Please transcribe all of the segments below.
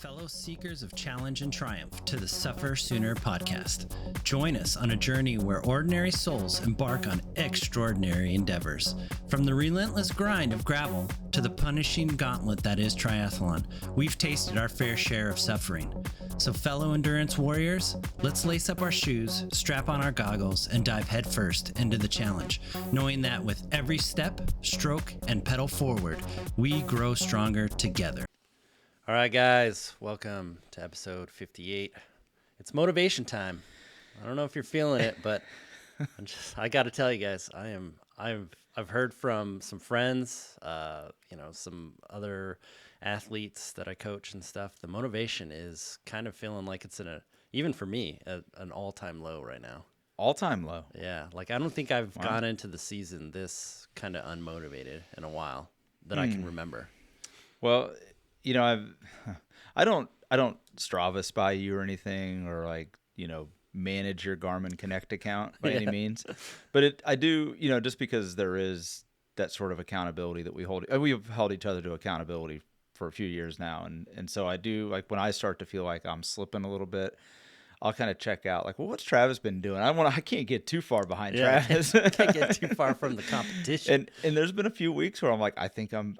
Fellow seekers of challenge and triumph to the SufferSooner podcast. Join us on a journey where ordinary souls embark on extraordinary endeavors. From the relentless grind of gravel to the punishing gauntlet that is triathlon, we've tasted our fair share of suffering. So fellow endurance warriors, let's lace up our shoes, strap on our goggles, and dive headfirst into the challenge, knowing that with every step, stroke, and pedal forward, we grow stronger together. All right, guys, welcome to episode 58. It's motivation time. I don't know if you're feeling it, but I got to tell you guys, I've heard from some friends, some other athletes that I coach and stuff. The motivation is kind of feeling like it's even for me, an all-time low right now. All-time low? Yeah, like I don't think I've gone into the season this kind of unmotivated in a while that I can remember. Well, you know, I don't Strava spy you or anything, or manage your Garmin Connect account by any means. But I do, just because there is that sort of accountability that we have held each other to accountability for a few years now. And so I do, like, when I start to feel like I'm slipping a little bit, I'll kind of check out, like, well, what's Travis been doing? I can't get too far behind Travis. Can't get too far from the competition. And there's been a few weeks where I'm like, I think I'm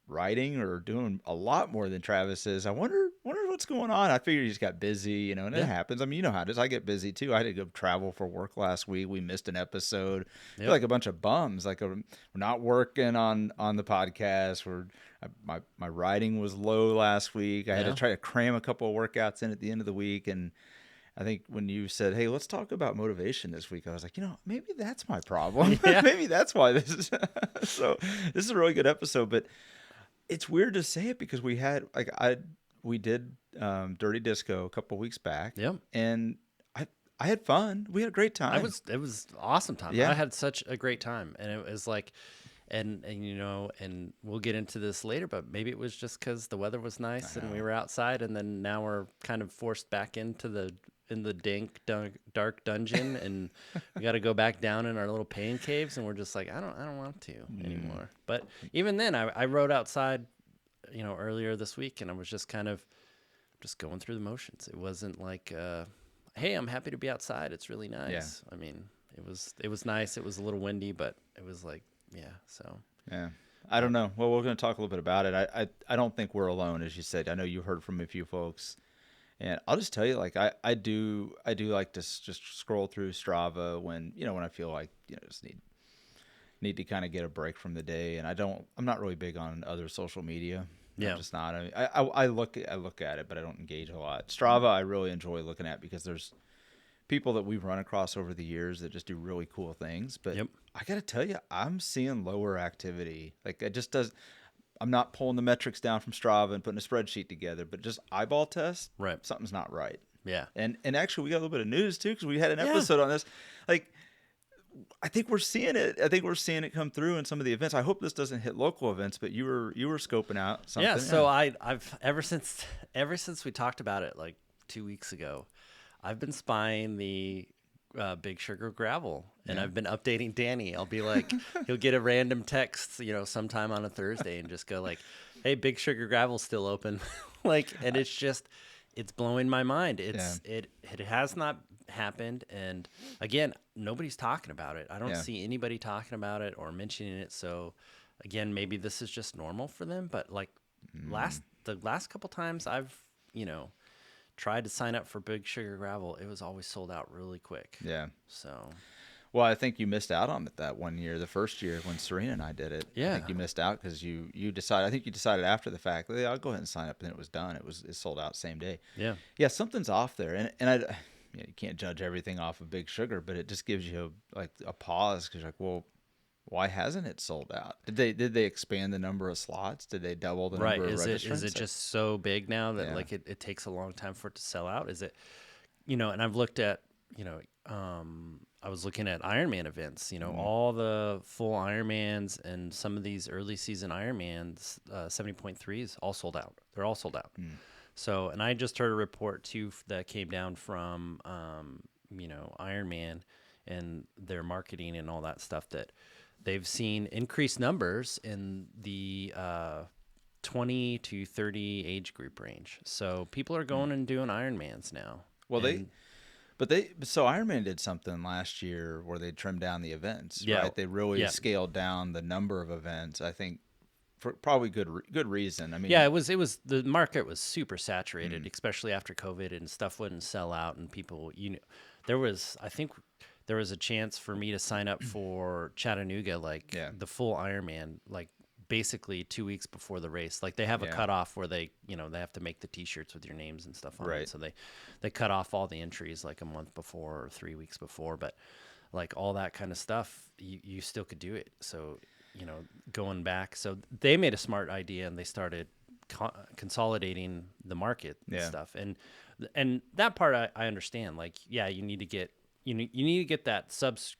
riding or doing a lot more than Travis is. I wonder what's going on. I figure he just got busy, and it happens. I mean, you know how it is. I get busy too. I had to go travel for work last week. We missed an episode. I feel like a bunch of bums. Like, we're not working on the podcast. My riding was low last week. I had to try to cram a couple of workouts in at the end of the week. And I think when you said, hey, let's talk about motivation this week, I was like, maybe that's my problem. Yeah. Maybe that's why this is. So this is a really good episode, but it's weird to say it because we did Dirty Disco a couple weeks back. Yep. And I had fun. We had a great time. It was awesome time. Yeah. I had such a great time. And it was like, and we'll get into this later, but maybe it was just because the weather was nice and we were outside, and then now we're kind of forced back into the dark dungeon, and we got to go back down in our little pain caves, and we're just like, I don't want to anymore. But even then, I rode outside, earlier this week, and I was just kind of just going through the motions. It wasn't like, hey, I'm happy to be outside. It's really nice. Yeah. I mean, it was nice. It was a little windy, but it was like, so. Yeah. I don't know. Well, we're going to talk a little bit about it. I don't think we're alone, as you said. I know you heard from a few folks. And I'll just tell you, like, I do like to just scroll through Strava when I feel like, just need to kind of get a break from the day. And I'm not really big on other social media. Yeah. I'm just not. I look at it, but I don't engage a lot. Strava, I really enjoy looking at because there's people that we've run across over the years that just do really cool things. But I got to tell you, I'm seeing lower activity. Like, I'm not pulling the metrics down from Strava and putting a spreadsheet together, but just eyeball test. Right. Something's not right. Yeah. And actually, we got a little bit of news too, because we had an episode on this. Like, I think we're seeing it. I think we're seeing it come through in some of the events. I hope this doesn't hit local events, but you were scoping out something. Yeah. So I've ever since we talked about it like 2 weeks ago, I've been spying the Big Sugar Gravel, and I've been updating Danny. I'll be like, he'll get a random text, sometime on a Thursday, and just go like, "Hey, Big Sugar Gravel's still open," and it's blowing my mind. It has not happened, and again, nobody's talking about it. I don't see anybody talking about it or mentioning it. So, again, maybe this is just normal for them. But like the last couple times I've tried to sign up for Big Sugar Gravel, it was always sold out really quick. Yeah. So, well, I think you missed out on it that one year, the first year when Serena and I did it. Yeah. I think you missed out because you decided. I think you decided after the fact, I'll go ahead and sign up, and then it was done. It sold out same day. Yeah. Yeah, something's off there, and you can't judge everything off of Big Sugar, but it just gives you a pause because you're like, well, why hasn't it sold out? Did they expand the number of slots? Did they double the number of registrants? Is it just so big now that it takes a long time for it to sell out? Is it, and I've looked at, I was looking at Ironman events, all the full Ironmans and some of these early season Ironmans, 70.3s all sold out. They're all sold out. So, and I just heard a report too that came down from, Ironman and their marketing and all that stuff, that they've seen increased numbers in the 20 to 30 age group range. So people are going and doing Ironmans now. Well, so Ironman did something last year where they trimmed down the events, right? They really scaled down the number of events. I think for probably good reason. I mean, yeah, it was the market was super saturated, especially after COVID, and stuff wouldn't sell out, and people, I think there was a chance for me to sign up for Chattanooga, like the full Ironman, like basically 2 weeks before the race. Like they have a cutoff where they have to make the T-shirts with your names and stuff on it. So they cut off all the entries like a month before or 3 weeks before. But like all that kind of stuff, you still could do it. So, going back, so they made a smart idea and they started consolidating the market and stuff. And that part I understand. Like, you need to get you need to get that subset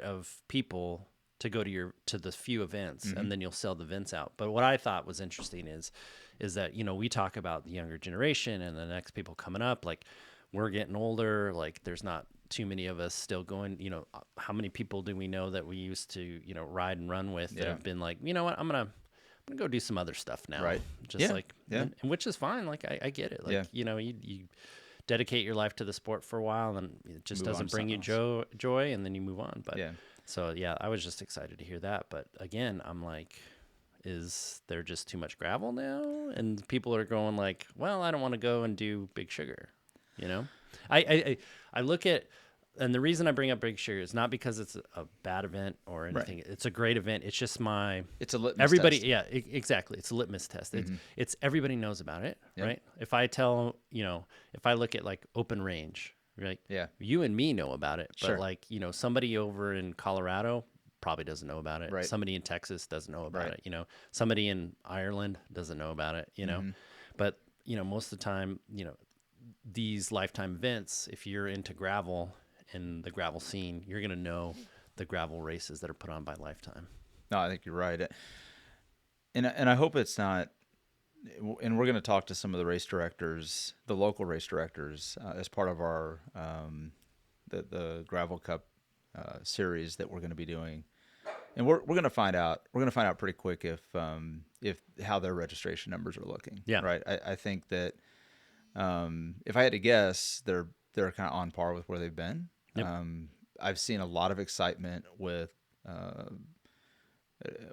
of people to go to the few events, and then you'll sell the events out. But what I thought was interesting is that, we talk about the younger generation and the next people coming up, like we're getting older, like there's not too many of us still going, how many people do we know that we used to, ride and run with that have been like, you know what, I'm going to go do some other stuff now. Right. Just and which is fine. Like, I get it. Like, you dedicate your life to the sport for a while and it just doesn't bring you joy, and then you move on. But so, I was just excited to hear that. But again, I'm like, is there just too much gravel now? And people are going like, well, I don't want to go and do Big Sugar. I look at, and the reason I bring up Big Sugar is not because it's a bad event or anything. Right. It's a great event. It's just it's a litmus test. Yeah, exactly. It's a litmus test. It's everybody knows about it, right? If I tell, if I look at like open range, right? Yeah. You and me know about it, but like, somebody over in Colorado probably doesn't know about it. Right. Somebody in Texas doesn't know about it. Somebody in Ireland doesn't know about it, but most of the time, these lifetime events, if you're into gravel and the gravel scene, you're going to know the gravel races that are put on by Lifetime. No, I think you're right. And I hope it's not, and we're going to talk to some of the race directors, the local race directors, as part of our, the Gravel Cup series that we're going to be doing. And we're going to find out pretty quick if how their registration numbers are looking. Yeah. Right. I think that, if I had to guess, they're kind of on par with where they've been. Yep. I've seen a lot of excitement with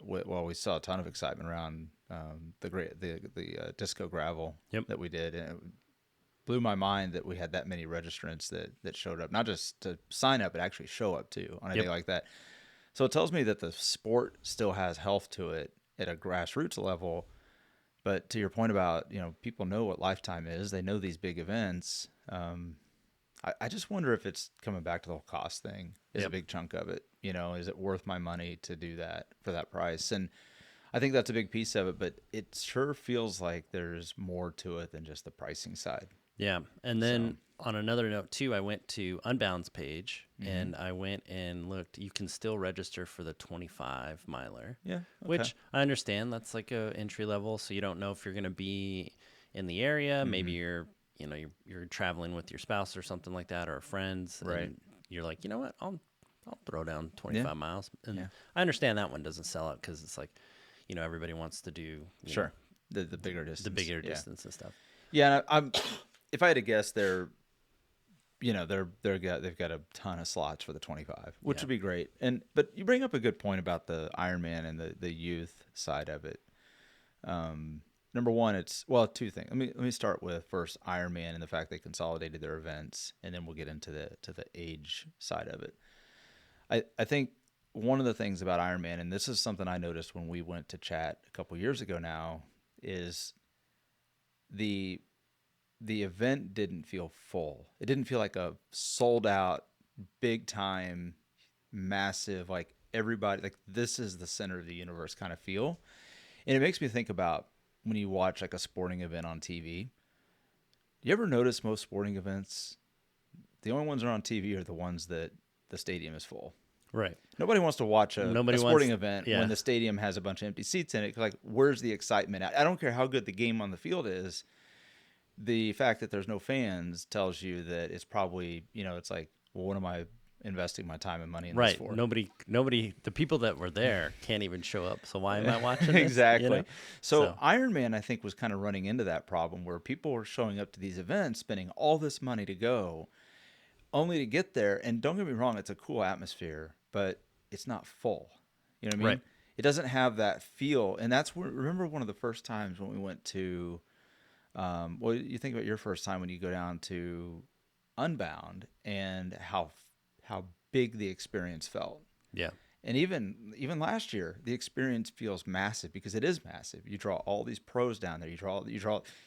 we saw a ton of excitement around the disco gravel that we did, and it blew my mind that we had that many registrants that showed up, not just to sign up, but actually show up too on a day like that. So it tells me that the sport still has health to it at a grassroots level. But to your point about, people know what Lifetime is. They know these big events. I just wonder if it's coming back to the whole cost thing is a big chunk of it. Is it worth my money to do that for that price? And I think that's a big piece of it, but it sure feels like there's more to it than just the pricing side. Yeah. And then on another note too, I went to Unbound's page and I went and looked. You can still register for the 25 miler. Yeah. Okay. Which I understand that's like a entry level. So you don't know if you're going to be in the area. Maybe you're traveling with your spouse or something like that, or friends. Right. And you're like, you know what? I'll throw down 25 miles. And I understand that one doesn't sell out because it's like, everybody wants to do the bigger distance. The bigger distance and stuff. Yeah. I'm if I had to guess, they've got a ton of slots for the 25, which would be great. But you bring up a good point about the Ironman and the youth side of it. Number one, it's two things. Let me start with first Ironman and the fact they consolidated their events, and then we'll get into the age side of it. I think one of the things about Ironman, and this is something I noticed when we went to chat a couple years ago now, is the event didn't feel full. It didn't feel like a sold out, big time, massive, like everybody, like this is the center of the universe kind of feel. And it makes me think about when you watch like a sporting event on TV. You ever notice most sporting events, the only ones that are on TV are the ones that the stadium is full. Right. Nobody wants to watch a sporting event when the stadium has a bunch of empty seats in it. Like, where's the excitement at? I don't care how good the game on the field is. The fact that there's no fans tells you that it's probably, it's like, well, what am I investing my time and money in this Right. for? Nobody, the people that were there can't even show up. So why am I watching this? Exactly. You know? So Ironman, I think, was kind of running into that problem where people were showing up to these events, spending all this money to go, only to get there. And don't get me wrong, it's a cool atmosphere, but it's not full. You know what I mean? Right. It doesn't have that feel. And that's where, remember one of the first times when we went to, well, you think about your first time when you go down to Unbound and how big the experience felt. Yeah. And even last year, the experience feels massive because it is massive. You draw all these pros down there. You draw.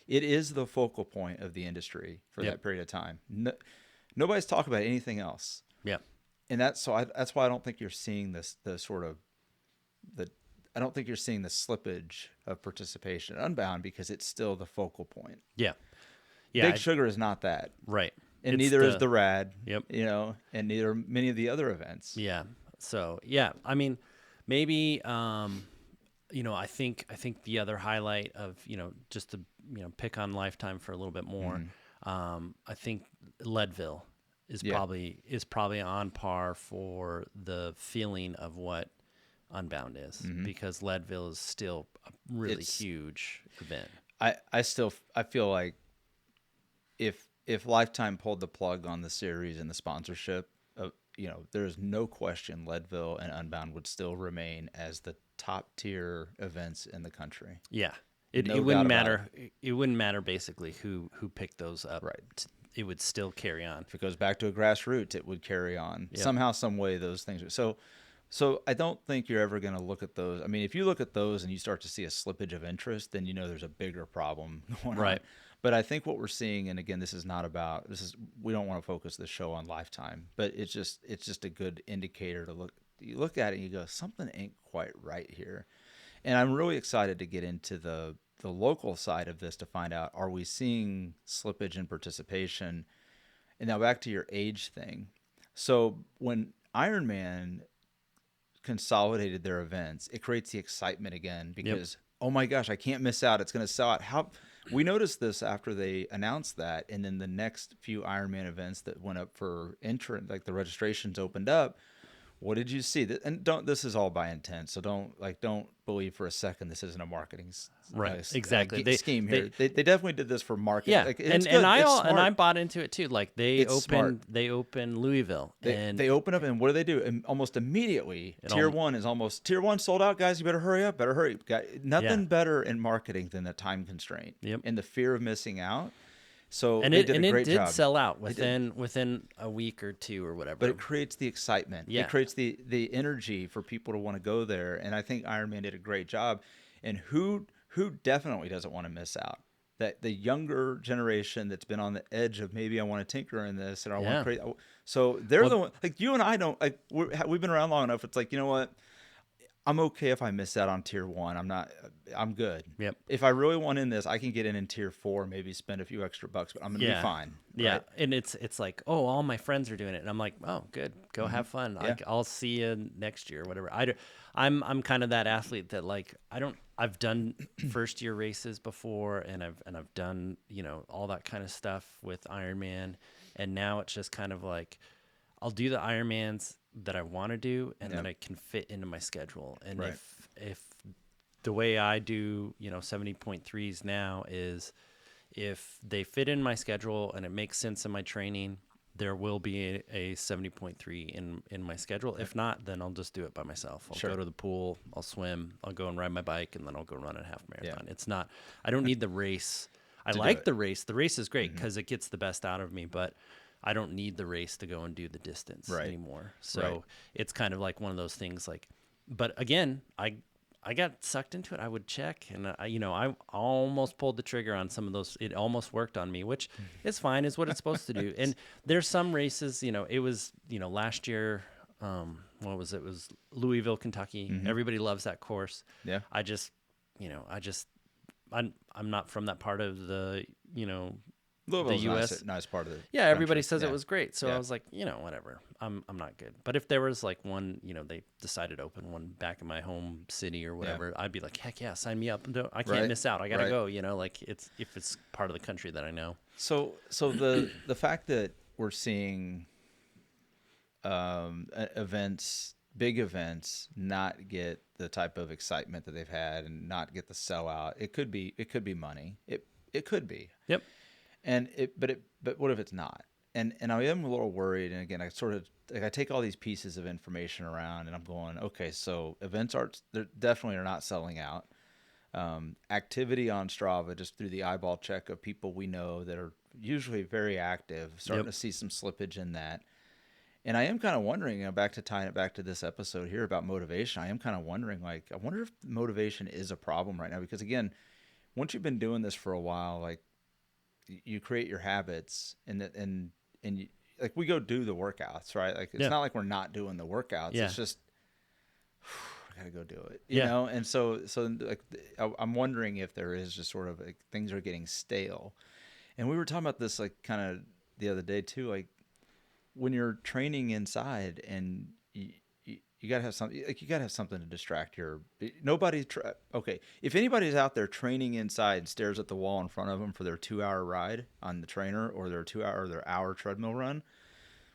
It is the focal point of the industry for that period of time. Nobody's talking about anything else. Yeah. And that's why I don't think you're seeing I don't think you're seeing the slippage of participation at Unbound because it's still the focal point. Yeah. Yeah. Big Sugar is not that. Right. And neither is the Rad. Yep. You know, and neither are many of the other events. Yeah. So yeah, I mean, maybe you know, I think the other highlight of, you know, just to, you know, pick on Lifetime for a little bit more, I think Leadville is probably on par for the feeling of what Unbound is, because Leadville is still a really huge event. I feel like if Lifetime pulled the plug on the series and the sponsorship, you know, there's no question Leadville and Unbound would still remain as the top tier events in the country. Yeah. It wouldn't matter. It wouldn't matter basically who picked those up. Right. It would still carry on. If it goes back to a grassroots, it would carry on somehow, some way. Those things. So I don't think you're ever going to look at those. I mean, if you look at those and you start to see a slippage of interest, then you know there's a bigger problem going on. But I think what we're seeing, and again, we don't want to focus this show on Lifetime, but it's just a good indicator to look. You look at it and you go, something ain't quite right here. And I'm really excited to get into the local side of this to find out, are we seeing slippage in participation? And now back to your age thing. So when Ironman consolidated their events, it creates the excitement again because, oh my gosh, I can't miss out. It's going to sell out. We noticed this after they announced that, and then the next few Ironman events that went up for entrant, like the registrations opened up. What did you see? And this is all by intent, so don't believe for a second this isn't a marketing exactly scheme here. They definitely did this for marketing. Yeah, like, and I bought into it too. Like they opened Louisville, they open up, and what do? And almost immediately, Tier 1 sold out, guys. You better hurry up. Better hurry. Nothing better in marketing than the time constraint and the fear of missing out. So and they it did a great did job. Sell out within a week or two or whatever. But it creates the excitement. It creates the energy for people to want to go there. And I think Ironman did a great job. And who definitely doesn't want to miss out? That the younger generation that's been on the edge of, maybe I want to tinker in this and I want to create. So they're the one, like you and I don't, like we've been around long enough. It's like, you know what? I'm okay if I miss out on Tier 1. I'm good. Yep. If I really want in this, I can get in Tier 4, maybe spend a few extra bucks, but I'm going to be fine. Yeah. Right? And it's like, oh, all my friends are doing it. And I'm like, oh, good. Go have fun. Yeah. I'll see you next year or whatever. I'm kind of that athlete that like, I've done first year races before and I've done, you know, all that kind of stuff with Ironman. And now it's just kind of like, I'll do the Ironmans that I want to do and that I can fit into my schedule. And if the way I do, you know, 70.3s now is if they fit in my schedule and it makes sense in my training, there will be a 70.3 in my schedule. If not, then I'll just do it by myself. I'll go to the pool, I'll swim, I'll go and ride my bike, and then I'll go run a half marathon. It's not, I don't need the race. I like the race. The race is great because it gets the best out of me, but I don't need the race to go and do the distance anymore. So it's kind of like one of those things like, but again, I got sucked into it. I would check and I almost pulled the trigger on some of those. It almost worked on me, which is fine, is what it's supposed to do. And there's some races, you know, it was, you know, last year, what was it? It was Louisville, Kentucky. Everybody loves that course. Yeah. I'm not from that part of the, you know, the U.S. Nice part of it. Yeah, everybody says it was great. So I was like, you know, whatever. I'm not good. But if there was like one, you know, they decided to open one back in my home city or whatever, I'd be like, heck yeah, sign me up. I can't miss out. I gotta go. You know, like if it's part of the country that I know. So the fact that we're seeing events, big events, not get the type of excitement that they've had and not get the sellout. It could be money. It could be. Yep. But what if it's not? And I am a little worried. And again, I sort of like I take all these pieces of information around, and I'm going, okay, so events they definitely are not selling out. Activity on Strava, just through the eyeball check of people we know that are usually very active, starting to see some slippage in that. And I am kind of wondering, tying it back to this episode here about motivation, I am kind of wondering, like, I wonder if motivation is a problem right now. Because again, once you've been doing this for a while, like, you create your habits, and you, like, we go do the workouts, right? Like, it's not like we're not doing the workouts. It's just, I gotta go do it, you know? And so like, I'm wondering if there is just sort of like things are getting stale. And we were talking about this, like, kind of the other day too, like, when you're training inside and you gotta have something, like, you gotta have something to distract your, okay. If anybody's out there training inside and stares at the wall in front of them for their 2-hour ride on the trainer or their hour treadmill run,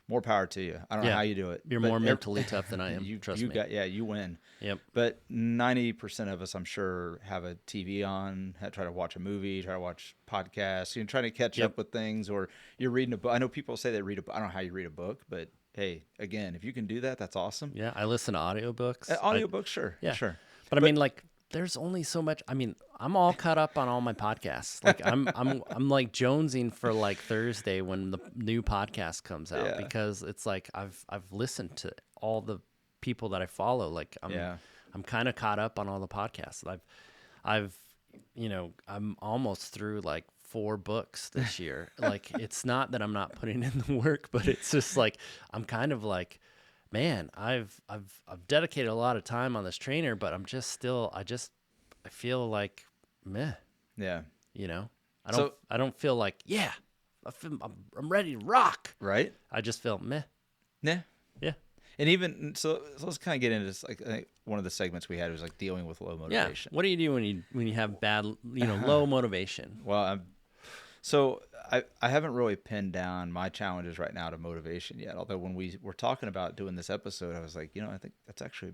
more power to you. I don't know how you do it. You're more mentally tough than I am. Trust me. You win. Yep. But 90% of us, I'm sure, have a TV on, try to watch a movie, try to watch podcasts, trying to catch up with things, or you're reading a book. I know people say they read a book. I don't know how you read a book, but hey, again, if you can do that, that's awesome. Yeah, I listen to audiobooks. Sure. Yeah. Sure. But I mean, like, there's only so much. I mean, I'm all caught up on all my podcasts. Like, I'm like jonesing for like Thursday when the new podcast comes out, because it's like I've listened to all the people that I follow. Like, I'm kind of caught up on all the podcasts. I'm almost through like 4 books this year. Like, it's not that I'm not putting in the work, but it's just like I'm kind of like, man, I've dedicated a lot of time on this trainer, but I'm just still, I feel like meh. Yeah. I don't feel like, I'm ready to rock. Right. I just feel meh. Yeah. Yeah. And even so let's kind of get into this. Like, I think one of the segments we had was like dealing with low motivation. Yeah. What do you do when you have bad, low motivation? Well, so I haven't really pinned down my challenges right now to motivation yet. Although when we were talking about doing this episode, I was like, I think that's actually,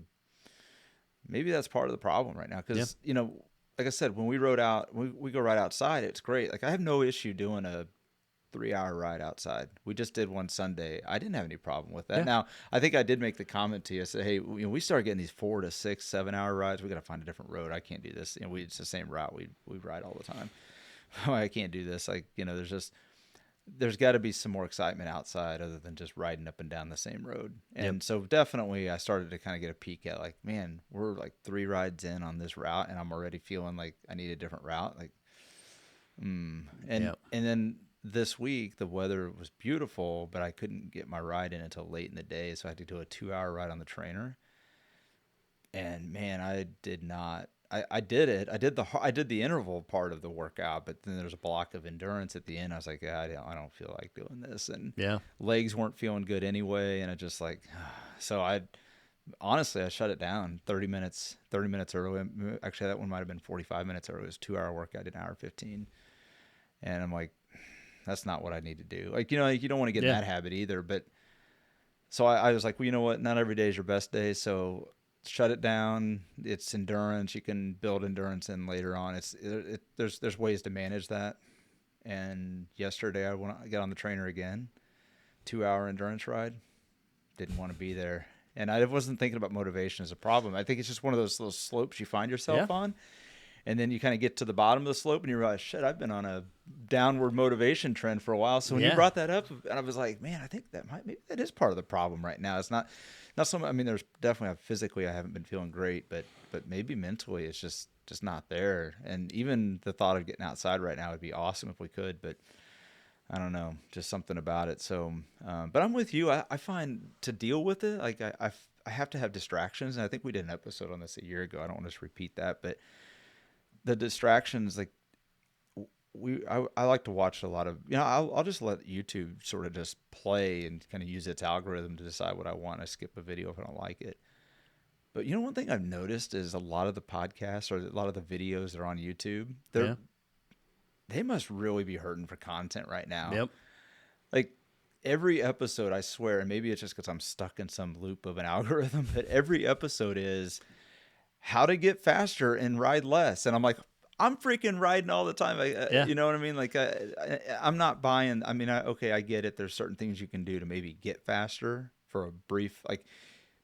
maybe that's part of the problem right now. Because, like I said, when we rode out, we go right outside, it's great. Like, I have no issue doing a 3-hour ride outside. We just did one Sunday. I didn't have any problem with that. Yeah. Now, I think I did make the comment to you. I said, hey, we started getting these 4 to 6, 7-hour rides. We got to find a different road. I can't do this. It's the same route we ride all the time. I can't do this. Like, there's got to be some more excitement outside other than just riding up and down the same road. And so definitely I started to kind of get a peek at, like, man, we're like 3 rides in on this route and I'm already feeling like I need a different route. Like, and then this week the weather was beautiful, but I couldn't get my ride in until late in the day. So I had to do a 2-hour ride on the trainer. And man, I did not, I did it. I did the interval part of the workout, but then there's a block of endurance at the end. I was like, I don't feel like doing this. And legs weren't feeling good anyway. And I just like, so I shut it down 30 minutes early. Actually, that one might've been 45 minutes early. It was a 2-hour workout. I did an hour 15. And I'm like, that's not what I need to do. Like, you don't want to get in that habit either. But so I was like, well, you know what? Not every day is your best day. So shut it down. It's endurance. You can build endurance in later on. There's ways to manage that. And yesterday I got on the trainer again, 2-hour endurance ride. Didn't want to be there. And I wasn't thinking about motivation as a problem. I think it's just one of those little slopes you find yourself on. And then you kind of get to the bottom of the slope and you realize, shit, I've been on a downward motivation trend for a while. So when you brought that up, and I was like, man, I think maybe that is part of the problem right now. It's not so. I mean, there's definitely physically I haven't been feeling great, but maybe mentally it's just not there. And even the thought of getting outside right now would be awesome if we could, but I don't know, just something about it. So, but I'm with you. I find to deal with it, like I have to have distractions. And I think we did an episode on this a year ago. I don't want to just repeat that, but the distractions, like I like to watch a lot of, I'll just let YouTube sort of just play and kind of use its algorithm to decide what I want. I skip a video if I don't like it. But one thing I've noticed is a lot of the podcasts or a lot of the videos that are on YouTube, they must really be hurting for content right now. Yep. Like every episode, I swear, and maybe it's just because I'm stuck in some loop of an algorithm, but every episode is how to get faster and ride less. And I'm like, I'm freaking riding all the time. Yeah. You know what I mean? Like, I'm not buying. I mean, okay, I get it. There's certain things you can do to maybe get faster for a brief, like,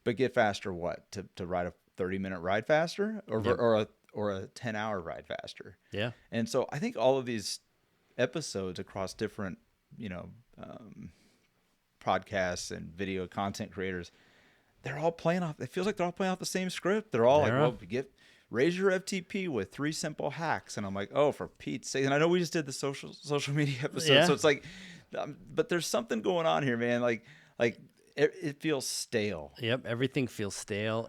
but get faster what? To ride a 30-minute ride faster, or a 10-hour ride faster. Yeah. And so I think all of these episodes across different, podcasts and video content creators, they're all playing off. It feels like they're all playing off the same script. They're all raise your FTP with 3 simple hacks. And I'm like, oh, for Pete's sake. And I know we just did the social media episode. So it's like, but there's something going on here, man. Like it feels stale. Yep. Everything feels stale.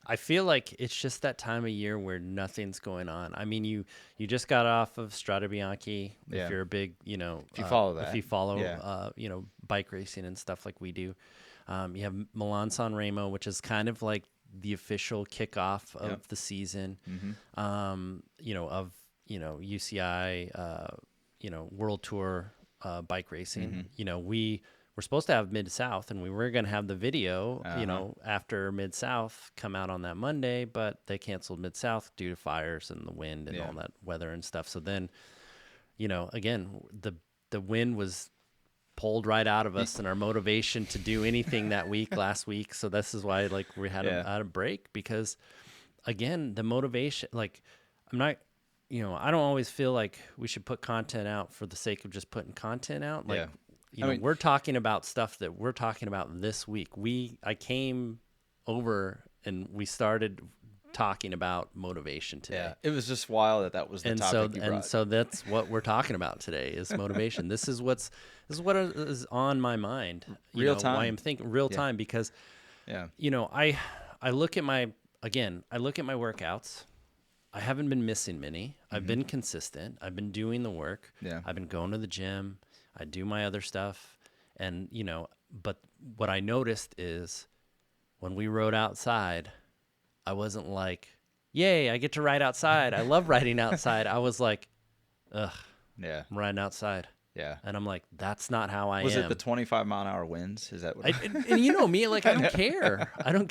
I feel like it's just that time of year where nothing's going on. I mean, you just got off of Strade Bianche. If you're a big, if you follow that, if you follow, bike racing and stuff like we do. You have Milan San Remo, which is kind of like the official kickoff of the season. Of UCI, World Tour bike racing. We're supposed to have Mid-South, and we were going to have the video, after Mid-South come out on that Monday, but they canceled Mid-South due to fires and the wind and all that weather and stuff. So then, again, the wind was pulled right out of us and our motivation to do anything that week last week. So this is why we had a break, because again, the motivation, I'm not, I don't always feel like we should put content out for the sake of just putting content out. We're talking about stuff that we're talking about this week. I came over and we started talking about motivation today. Yeah, it was just wild that was the topic you brought. And so that's what we're talking about today is motivation. This is what is on my mind. Real time. Why I'm thinking real time, because I look at my workouts. I haven't been missing many. I've been consistent. I've been doing the work. Yeah. I've been going to the gym. I do my other stuff. And, but what I noticed is when we rode outside, I wasn't like, yay, I get to ride outside. I love riding outside. I was like, ugh, yeah, I'm riding outside. Yeah. And I'm like, that's not how I am. Was it the 25-mile-an-hour winds? Is that what? And you know me, I don't care. I don't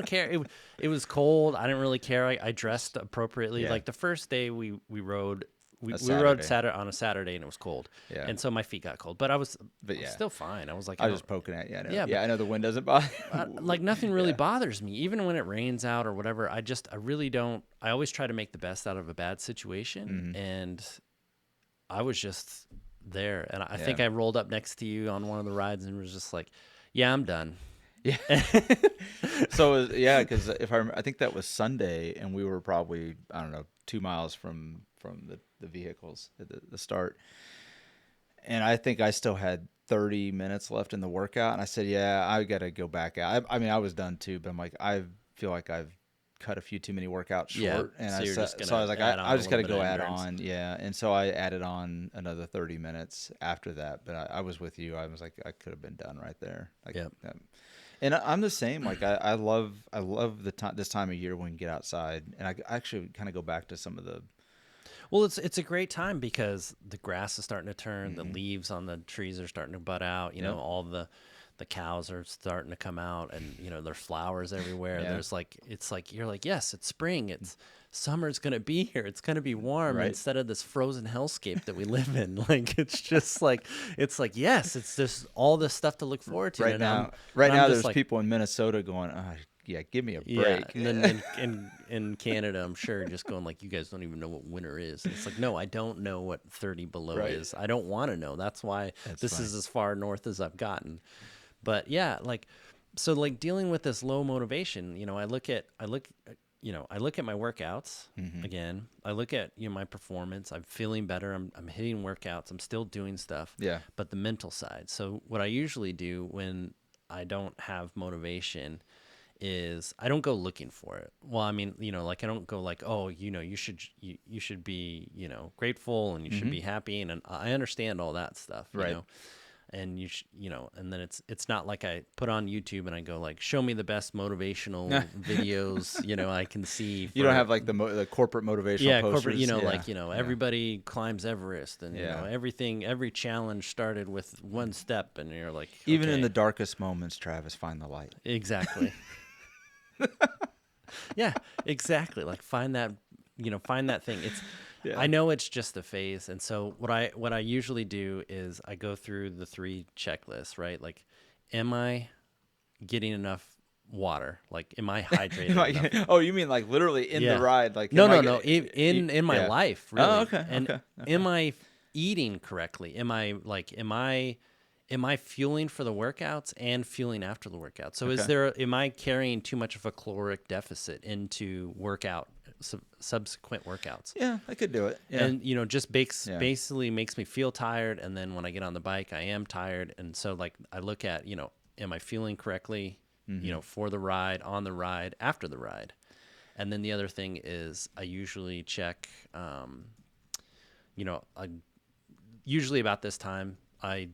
care. It was cold. I didn't really care. I dressed appropriately. Yeah. Like the first day we rode, we Saturday. rode on a Saturday and it was cold. Yeah. And so my feet got cold, but I was still fine. I was like, I was just poking at you. I know. Yeah, I know the wind doesn't bother. Nothing really bothers me, even when it rains out or whatever. I really don't. I always try to make the best out of a bad situation, and I was just there, and I think I rolled up next to you on one of the rides and was just like, "Yeah, I'm done." Yeah. So because I think that was Sunday, and we were probably 2 miles from the vehicles at the start, and I think I still had 30 minutes left in the workout, and I said, "Yeah, I got to go back out." I mean, I was done too, but I'm like, I feel like I've cut a few too many workouts short, and I was like, I just got to go add on, and so I added on another 30 minutes after that. But I was with you. I was like, I could have been done right there. And I'm the same. Like I love this time of year when we can get outside, and I actually kind of go back to some of the. Well, it's a great time because the grass is starting to turn, the leaves on the trees are starting to bud out. All the cows are starting to come out, and there's flowers everywhere. There's it's like you're like, yes, it's spring. It's summer's gonna be here. It's gonna be warm instead of this frozen hellscape that we live in. It's just yes, it's just all this stuff to look forward to. Right now, there's people in Minnesota going, yeah, give me a break. Yeah, and then in Canada, I'm sure, just going like, you guys don't even know what winter is. And it's like, no, I don't know what 30 below is. I don't want to know. That's why this is as far north as I've gotten. But yeah, dealing with this low motivation, I look at my workouts again. I look at my performance. I'm feeling better. I'm hitting workouts. I'm still doing stuff. Yeah. But the mental side. So what I usually do when I don't have motivation is I don't go looking for it. Well, I mean, I don't go like, oh, you should be, grateful and you should be happy. And I understand all that stuff, right. And and then it's not like I put on YouTube and I go like, show me the best motivational videos, I can see. You don't have like the corporate motivational posters. Corporate, everybody climbs Everest and, every challenge started with one step and you're like, even in the darkest moments, Travis, find the light. Exactly. Yeah, exactly. Like find that thing. I know it's just a phase. And so what I usually do is I go through the 3 checklists, right? Like, am I getting enough water? Like, am I hydrated enough? Oh, you mean like literally in the ride? Like, no. In my life, really. Oh, okay. And am I eating correctly? Am I fueling for the workouts and fueling after the workout? So am I carrying too much of a caloric deficit into subsequent workouts? Yeah, I could do it. Yeah. And, just basically makes me feel tired. And then when I get on the bike, I am tired. And so like I look at, am I fueling correctly, for the ride, on the ride, after the ride? And then the other thing is I usually check, usually about this time, I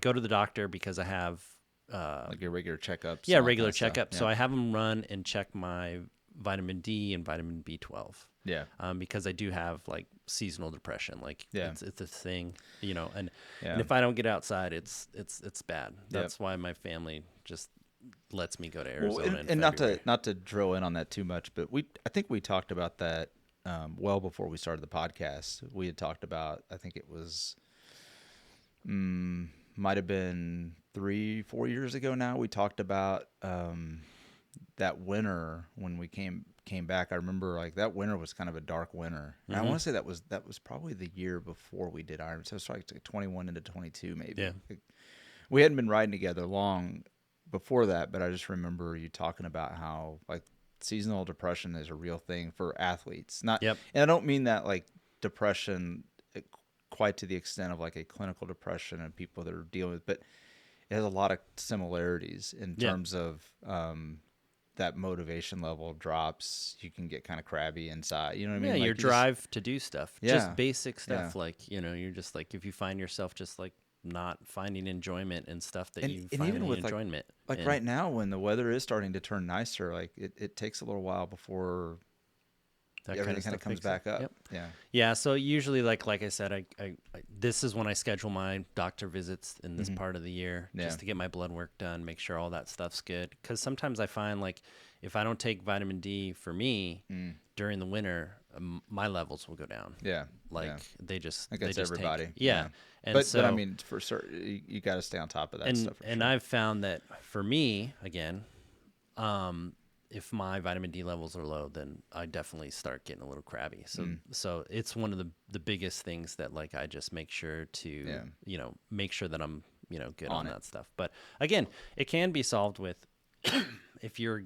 go to the doctor because I have like your regular checkups. Yeah, regular checkup. Yeah. So I have them run and check my vitamin D and vitamin B12. Yeah. Because I do have like seasonal depression. Like it's a thing, and if I don't get outside, it's bad. That's why my family just lets me go to Arizona. Well, and not to drill in on that too much, but I think we talked about that well before we started the podcast. We had talked about, I think it was might have been 3-4 years ago now. We talked about that winter when we came back. I remember like that winter was kind of a dark winter. And I want to say that was probably the year before we did Iron. So it's like 21 into 22 maybe. Yeah. We hadn't been riding together long before that, but I just remember you talking about how like seasonal depression is a real thing for athletes. And I don't mean that like depression quite to the extent of like a clinical depression and people that are dealing with, but it has a lot of similarities in terms of that motivation level drops. You can get kind of crabby inside. You know what I mean? Yeah, like your drive to do stuff. Just basic stuff. Like, you're just like, if you find yourself just like not finding enjoyment in stuff that you find even with enjoyment. Like right now when the weather is starting to turn nicer, like it takes a little while before everything kind of comes back up. Yep. Yeah. So usually, like I said, I this is when I schedule my doctor visits in this part of the year, just to get my blood work done, make sure all that stuff's good. Because sometimes I find like if I don't take vitamin D for me during the winter, my levels will go down. Yeah. Like they just everybody. Yeah. And but I mean, for certain, you got to stay on top of that stuff. And I've found that for me, again, if my vitamin D levels are low, then I definitely start getting a little crabby. So it's one of the biggest things that like I just make sure to make sure that I'm good on that stuff. But again, it can be solved with if you're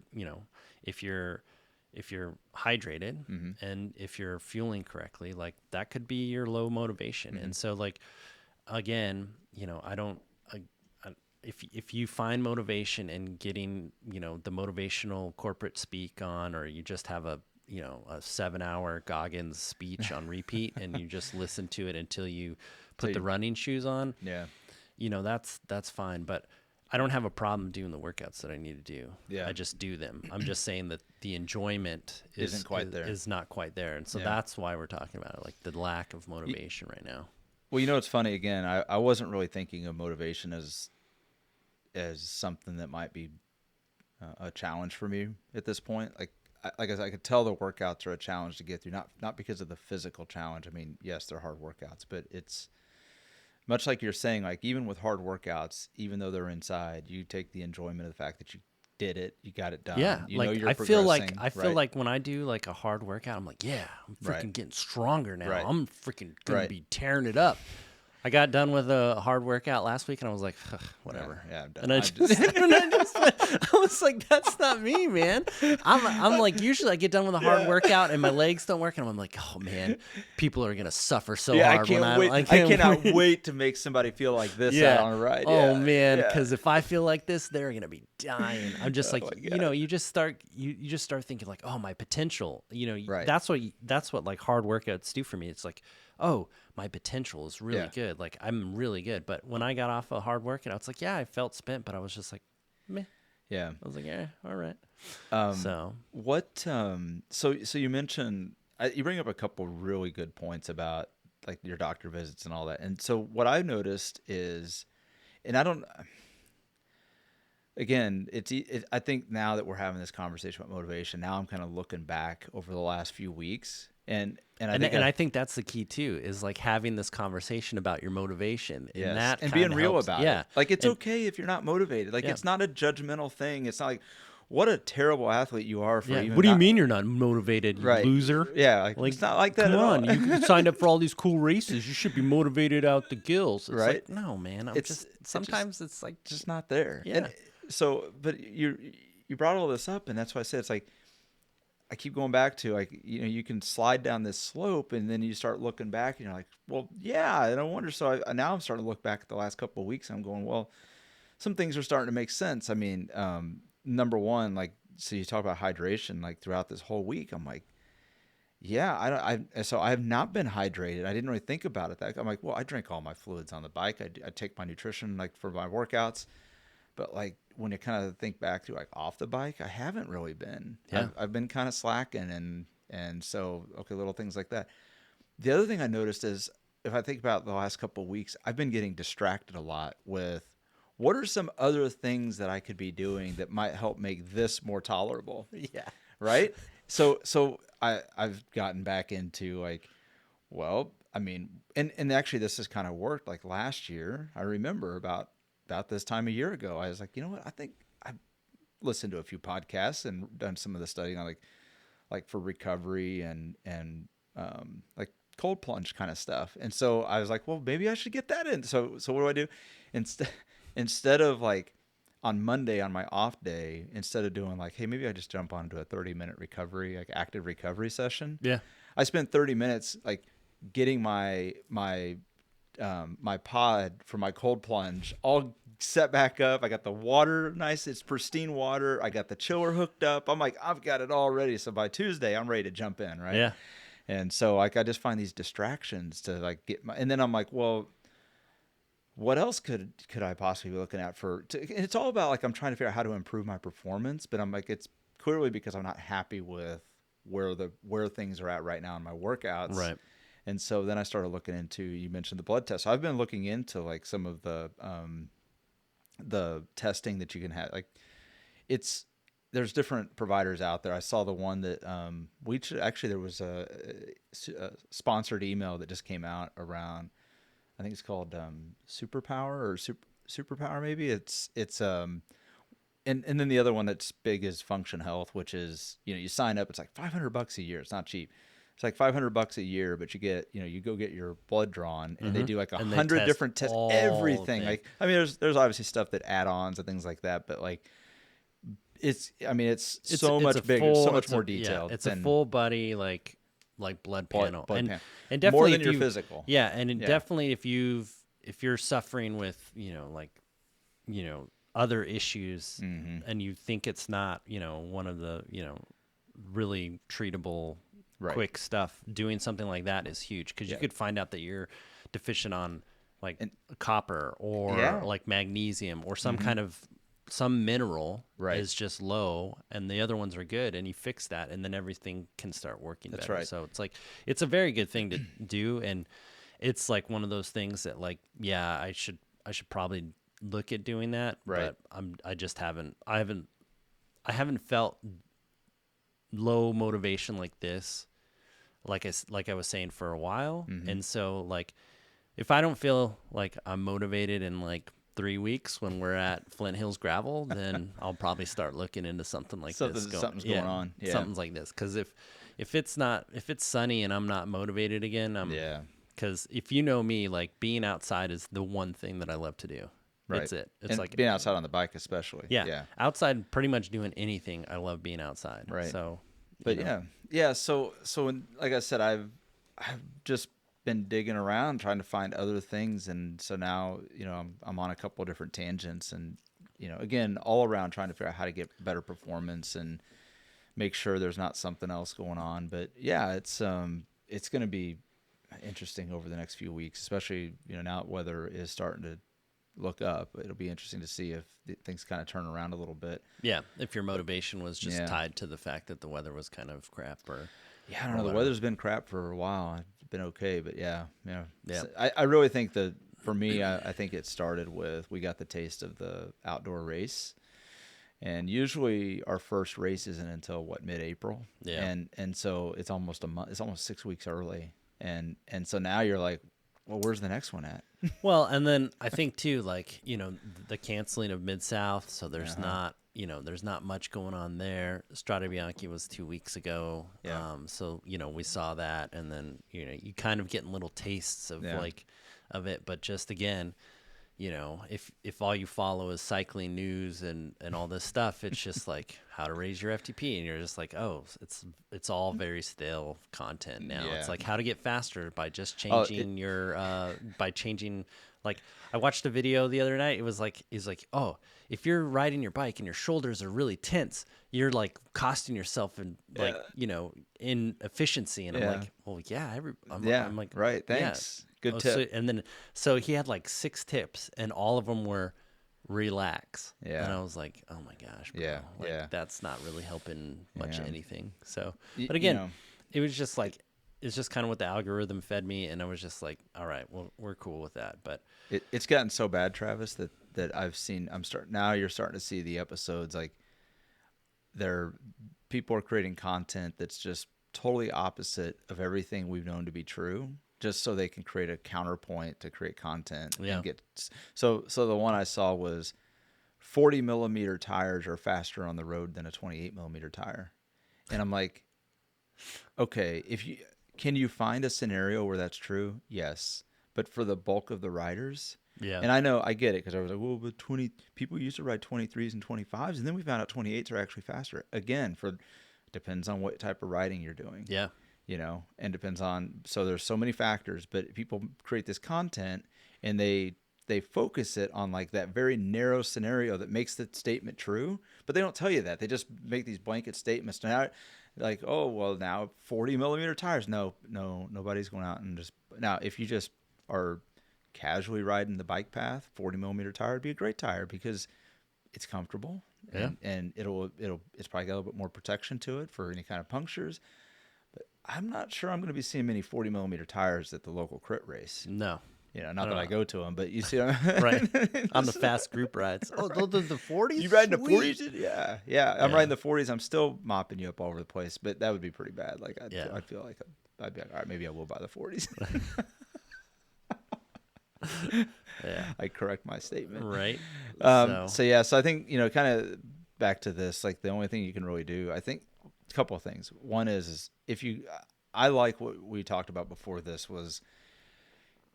hydrated and if you're fueling correctly, like that could be your low motivation. And so like again, if you find motivation in getting, the motivational corporate speak on, or you just have a 7-hour Goggins speech on repeat and you just listen to it until you put the running shoes on, that's fine. But I don't have a problem doing the workouts that I need to do. Yeah. I just do them. I'm just saying that the enjoyment is not quite there. And so that's why we're talking about it, like the lack of motivation right now. Well, it's funny. Again, I wasn't really thinking of motivation as something that might be a challenge for me at this point. Like I said, I could tell the workouts are a challenge to get through, not because of the physical challenge. I mean, yes, they're hard workouts, but it's much like you're saying, like even with hard workouts, even though they're inside, you take the enjoyment of the fact that you did it, you got it done. Yeah, I feel like when I do like a hard workout, I'm like, I'm freaking getting stronger now. I'm freaking gonna be tearing it up. I got done with a hard workout last week, and I was like, whatever. Yeah, I'm done. And I was like, that's not me, man. I'm like, usually I get done with a hard workout, and my legs don't work, and I'm like, oh man, people are gonna suffer so hard. I cannot wait to make somebody feel like this out on a ride. Oh man, because if I feel like this, they're gonna be dying. I'm just like, you just start thinking like, oh, my potential. That's what like hard workouts do for me. It's like, oh, my potential is really good. Like I'm really good. But when I got off a hard workout, it's like, yeah, I felt spent, but I was just like, meh. Yeah. I was like, yeah, all right. So you mentioned, you bring up a couple really good points about like your doctor visits and all that. And so what I've noticed is, and I don't, again, I think now that we're having this conversation about motivation, now I'm kind of looking back over the last few weeks, and I think that's the key too, is like having this conversation about your motivation, yes, and that and being real helps. about it. Like it's okay if you're not motivated. Like it's not a judgmental thing. It's not like, what a terrible athlete you are for even. What do you mean you're not motivated, you loser? Yeah, like it's not like that at all. Come on, you signed up for all these cool races. You should be motivated out the gills. It's right? Like, no, man. Sometimes it's like just not there. Yeah. And so, but you brought all this up, and that's why I said it's like I keep going back to, like, you can slide down this slope, and then you start looking back, and you're like, well, yeah, and I wonder. So now I'm starting to look back at the last couple of weeks. And I'm going, well, some things are starting to make sense. I mean, number one, like, so you talk about hydration, like throughout this whole week, I'm like, yeah, so I have not been hydrated. I didn't really think about it. I'm like, well, I drink all my fluids on the bike. I take my nutrition like for my workouts, but like when you kind of think back to like off the bike, I haven't really been. Yeah. I've been kind of slacking, and so okay, little things like that. The other thing I noticed is, if I think about the last couple of weeks, I've been getting distracted a lot with, what are some other things that I could be doing that might help make this more tolerable? Yeah. Right? So I've gotten back into like, well, I mean, and actually this has kind of worked. Like last year, I remember about this time a year ago, I was like, you know what? I think I've listened to a few podcasts and done some of the studying on like for recovery and like cold plunge kind of stuff. And so I was like, well, maybe I should get that in. So what do? Instead of like on Monday on my off day, instead of doing like, hey, maybe I just jump onto a 30-minute recovery, like active recovery session. Yeah. I spent 30 minutes like getting my pod for my cold plunge all set back up. I got the water nice, it's pristine water. I got the chiller hooked up. I'm like, I've got it all ready. So by Tuesday, I'm ready to jump in, right? Yeah. And so like I just find these distractions to like and then I'm like, well, what else could I possibly be looking at it's all about like, I'm trying to figure out how to improve my performance, but I'm like, it's clearly because I'm not happy with where things are at right now in my workouts. Right. And so then I started looking into, you mentioned the blood test. So I've been looking into like some of the testing that you can have. Like there's different providers out there. I saw the one that there was a sponsored email that just came out around, I think it's called Superpower or Superpower maybe. It's and then the other one that's big is Function Health, which is, you sign up, it's like $500 a year. It's not cheap. It's like $500 a year, but you get, you go get your blood drawn, and they do like 100 different tests, everything. Like, I mean, there's obviously stuff that add-ons and things like that, but like it's so much bigger, so much more detailed. Yeah, it's a full body like blood panel, and definitely more than your physical. Yeah, and definitely if you're suffering with other issues, and you think it's not one of the really treatable quick stuff, doing something like that is huge, because you could find out that you're deficient on like copper or like magnesium or some kind of some mineral is just low, and the other ones are good, and you fix that, and then everything can start working better. Right. So it's like, it's a very good thing to do, and it's like one of those things that like, yeah, I should probably look at doing that, right? But I haven't felt low motivation like this, like I was saying, for a while. And so like, if I don't feel like I'm motivated in like 3 weeks when we're at Flint Hills Gravel, then I'll probably start looking into something like this. Something's going on. Yeah. Something's like this. Because if it's sunny and I'm not motivated again, because if you know me, like being outside is the one thing that I love to do. Right. It's it. It's and like being outside on the bike, especially. Yeah. Outside, pretty much doing anything. I love being outside. Right. So, but yeah. So like I said, I've just been digging around trying to find other things, and so now I'm on a couple of different tangents, and again, all around trying to figure out how to get better performance and make sure there's not something else going on. But yeah, it's going to be interesting over the next few weeks, especially, now weather is starting to look up. It'll be interesting to see if things kind of turn around a little bit. Yeah, if your motivation was just tied to the fact that the weather was kind of crap, or I don't know. The weather's been crap for a while. It's been okay, but yeah. I really think that for me, I think it started with we got the taste of the outdoor race, and usually our first race isn't until mid-April, and so it's almost a month. It's almost 6 weeks early, and so now you're like, well, where's the next one at? Well, and then I think too, like, the canceling of Mid-South, so there's not, there's not much going on there. Strade Bianche was 2 weeks ago. So, we saw that, and then, you kind of getting little tastes of of it, but just again, if all you follow is cycling news and all this stuff, it's just like how to raise your FTP, and you're just like, oh, it's all very stale content now. It's like how to get faster by just changing by changing. Like, I watched a video the other night. It was like, oh, if you're riding your bike and your shoulders are really tense, you're like costing yourself in in efficiency. And I'm like, well, I'm like, right. Thanks. Good tip. So he had like 6 tips, and all of them were relax. Yeah. And I was like, oh my gosh, bro. That's not really helping much of anything. So, but again, it was just like, it's just kind of what the algorithm fed me, and I was just like, all right, well, we're cool with that. But it's gotten so bad, Travis, that I've seen. Now you're starting to see the episodes like people are creating content that's just totally opposite of everything we've known to be true, just so they can create a counterpoint to create content. And so the one I saw was 40 millimeter tires are faster on the road than a 28 millimeter tire, and I'm like, okay, can you find a scenario where that's true? Yes. But for the bulk of the riders, and I get it, because I was like, well, but people used to ride 23s and 25s, and then we found out 28s are actually faster. Again, depends on what type of riding you're doing. Yeah. And depends on, so there's so many factors, but people create this content and they focus it on like that very narrow scenario that makes the statement true, but they don't tell you that. They just make these blanket statements. Now, like, oh, well, now 40 millimeter tires. No, nobody's going out and now if you just are casually riding the bike path, 40 millimeter tire would be a great tire because it's comfortable and it's probably got a little bit more protection to it for any kind of punctures. But I'm not sure I'm going to be seeing many 40 millimeter tires at the local crit race. No. Not that I go to them, but you see, right on the fast group rides. Oh, those the 40s. You riding the 40s? Yeah. I'm riding the 40s. I'm still mopping you up all over the place, but that would be pretty bad. Like I'd feel like I'd be like, all right, maybe I will buy the 40s. I correct my statement. Right. So I think kind of back to this. Like the only thing you can really do, I think, a couple of things. One is if I like what we talked about before. This was,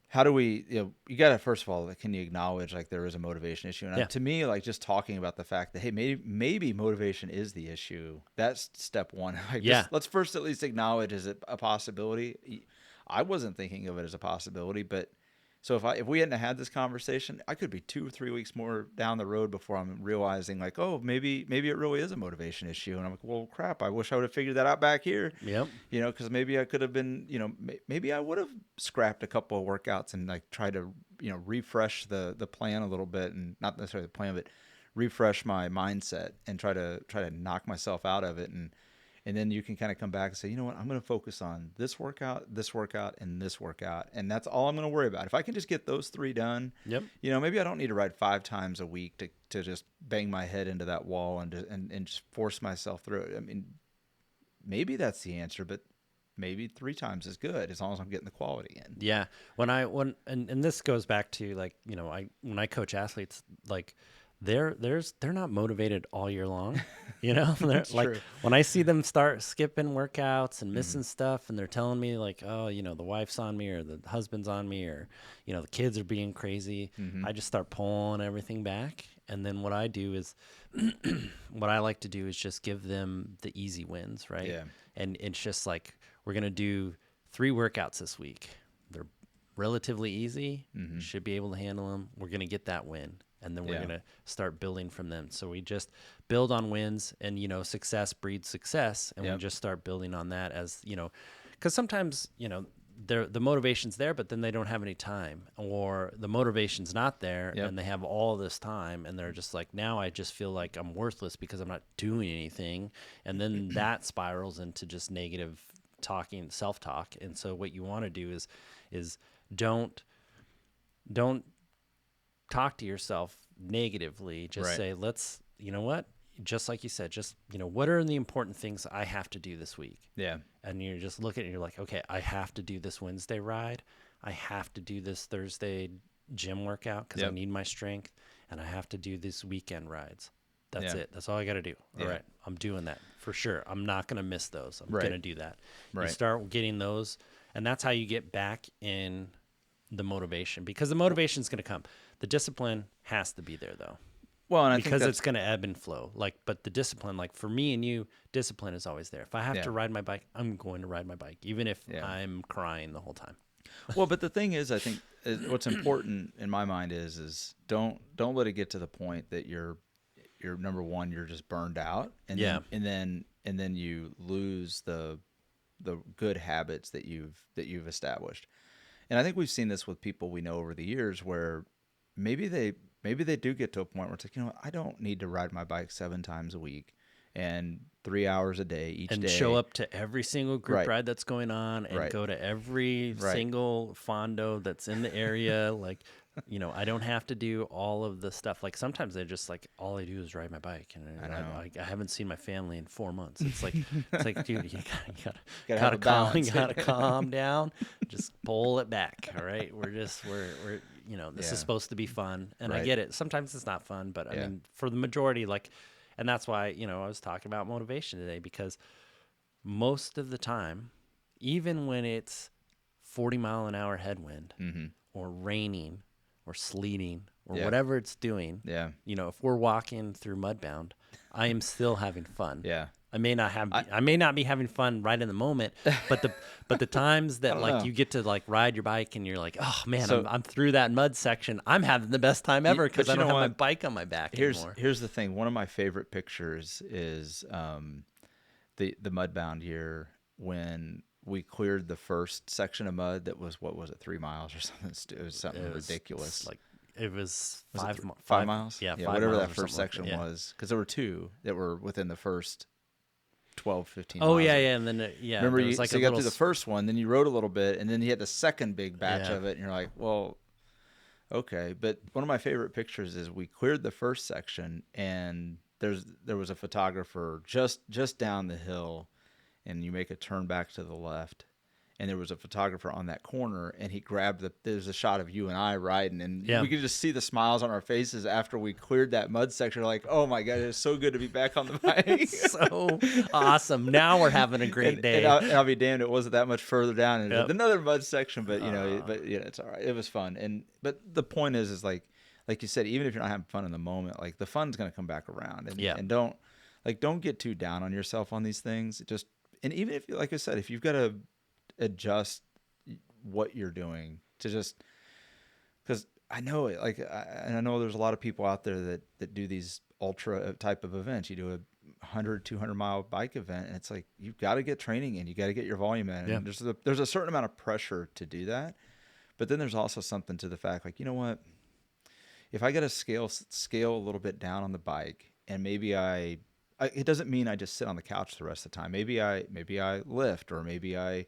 how do we, you got to, first of all, can you acknowledge like there is a motivation issue? And to me, like just talking about the fact that, hey, maybe motivation is the issue. That's step one. Like let's first at least acknowledge, is it a possibility? I wasn't thinking of it as a possibility, but so if we hadn't had this conversation, I could be 2 or 3 weeks more down the road before I'm realizing like, oh, maybe it really is a motivation issue. And I'm like, well, crap, I wish I would have figured that out back here. Yep. Because maybe I could have been, maybe I would have scrapped a couple of workouts and like tried to, refresh the plan a little bit, and not necessarily the plan, but refresh my mindset and try to knock myself out of it. And then you can kind of come back and say, you know what, I'm going to focus on this workout, and this workout. And that's all I'm going to worry about. If I can just get those 3 done, maybe I don't need to ride 5 times a week to just bang my head into that wall and just force myself through it. I mean, maybe that's the answer, but maybe 3 times is good as long as I'm getting the quality in. Yeah. And this goes back to like, when I coach athletes, like, they're not motivated all year long, They're like, true. When I see them start skipping workouts and missing stuff, and they're telling me like, oh, the wife's on me, or the husband's on me, or the kids are being crazy, I just start pulling everything back. And then what I do is what I like to do is just give them the easy wins, right? Yeah. And it's just like, we're gonna do 3 workouts this week. They're relatively easy. You should be able to handle them. We're gonna get that win. And then we're going to start building from them. So we just build on wins, and, success breeds success. And we just start building on that as, because sometimes, the motivation's there, but then they don't have any time, or the motivation's not there and they have all this time and they're just like, now I just feel like I'm worthless because I'm not doing anything. And then that spirals into just negative talking, self-talk. And so what you want to do is don't talk to yourself negatively. Just say, you know what? Just like you said, just, what are the important things I have to do this week? Yeah. And you're just looking and you're like, okay, I have to do this Wednesday ride. I have to do this Thursday gym workout because I need my strength. And I have to do these weekend rides. That's it. That's all I got to do. All right. I'm doing that for sure. I'm not going to miss those. I'm going to do that. You start getting those. And that's how you get back in the motivation, because the motivation is going to come. The discipline has to be there though. Well, and because it's going to ebb and flow. But the discipline, like for me and you, discipline is always there. If I have to ride my bike, I'm going to ride my bike, even if I'm crying the whole time. Well, but the thing is, I think what's important in my mind is don't let it get to the point that you're number one, you're just burned out, and then you lose the good habits that you've established. And I think we've seen this with people we know over the years, where maybe they do get to a point where it's like, I don't need to ride my bike 7 times a week and 3 hours a day each day. And show up to every single group ride that's going on and go to every single fondo that's in the area. Like, I don't have to do all of the stuff. Like sometimes they just like, all I do is ride my bike. And I haven't seen my family in 4 months. It's like, dude, you gotta calm down. Just pull it back. All right. We're this is supposed to be fun. And I get it. Sometimes it's not fun, but I mean, for the majority, and that's why, I was talking about motivation today, because most of the time, even when it's 40-mile-an-hour headwind or raining or sleeting or whatever it's doing, if we're walking through Mudbound, I am still having fun. Yeah. I may not be having fun right in the moment, but the times that you get to ride your bike and you're like, oh man, I'm through that mud section. I'm having the best time ever because I don't have my bike on my back anymore. Here's the thing. One of my favorite pictures is the Mudbound year when we cleared the first section of mud that was, 3 miles or something? It was something ridiculous. It was 5 miles? Yeah, 5 whatever miles that first section was, because there were 2 that were within the first 12, 15 miles. Oh, yeah, and then, remember, you got through the first one, then you rode a little bit, and then you had the second big batch of it, and you're like, well, okay. But one of my favorite pictures is we cleared the first section, and there was a photographer just down the hill, and you make a turn back to the left, and there was a photographer on that corner, and he grabbed there's a shot of you and I riding, and we could just see the smiles on our faces after we cleared that mud section. Like, oh my God, it's so good to be back on the bike. So awesome. Now we're having a great day. And I'll be damned, it wasn't that much further down. And another mud section, but it's all right. It was fun. But the point is like you said, even if you're not having fun in the moment, like the fun's going to come back around. And don't get too down on yourself on these things. And even if, like I said, if you've got to adjust what you're doing to just, because I know it, and I know there's a lot of people out there that do these ultra type of events. You do a 100, 200 mile bike event, and it's like, you've got to get training in, you got to get your volume in. And there's a certain amount of pressure to do that. But then there's also something to the fact, like, you know what, if I got to scale a little bit down on the bike, and maybe it doesn't mean I just sit on the couch the rest of the time. Maybe I lift, or maybe I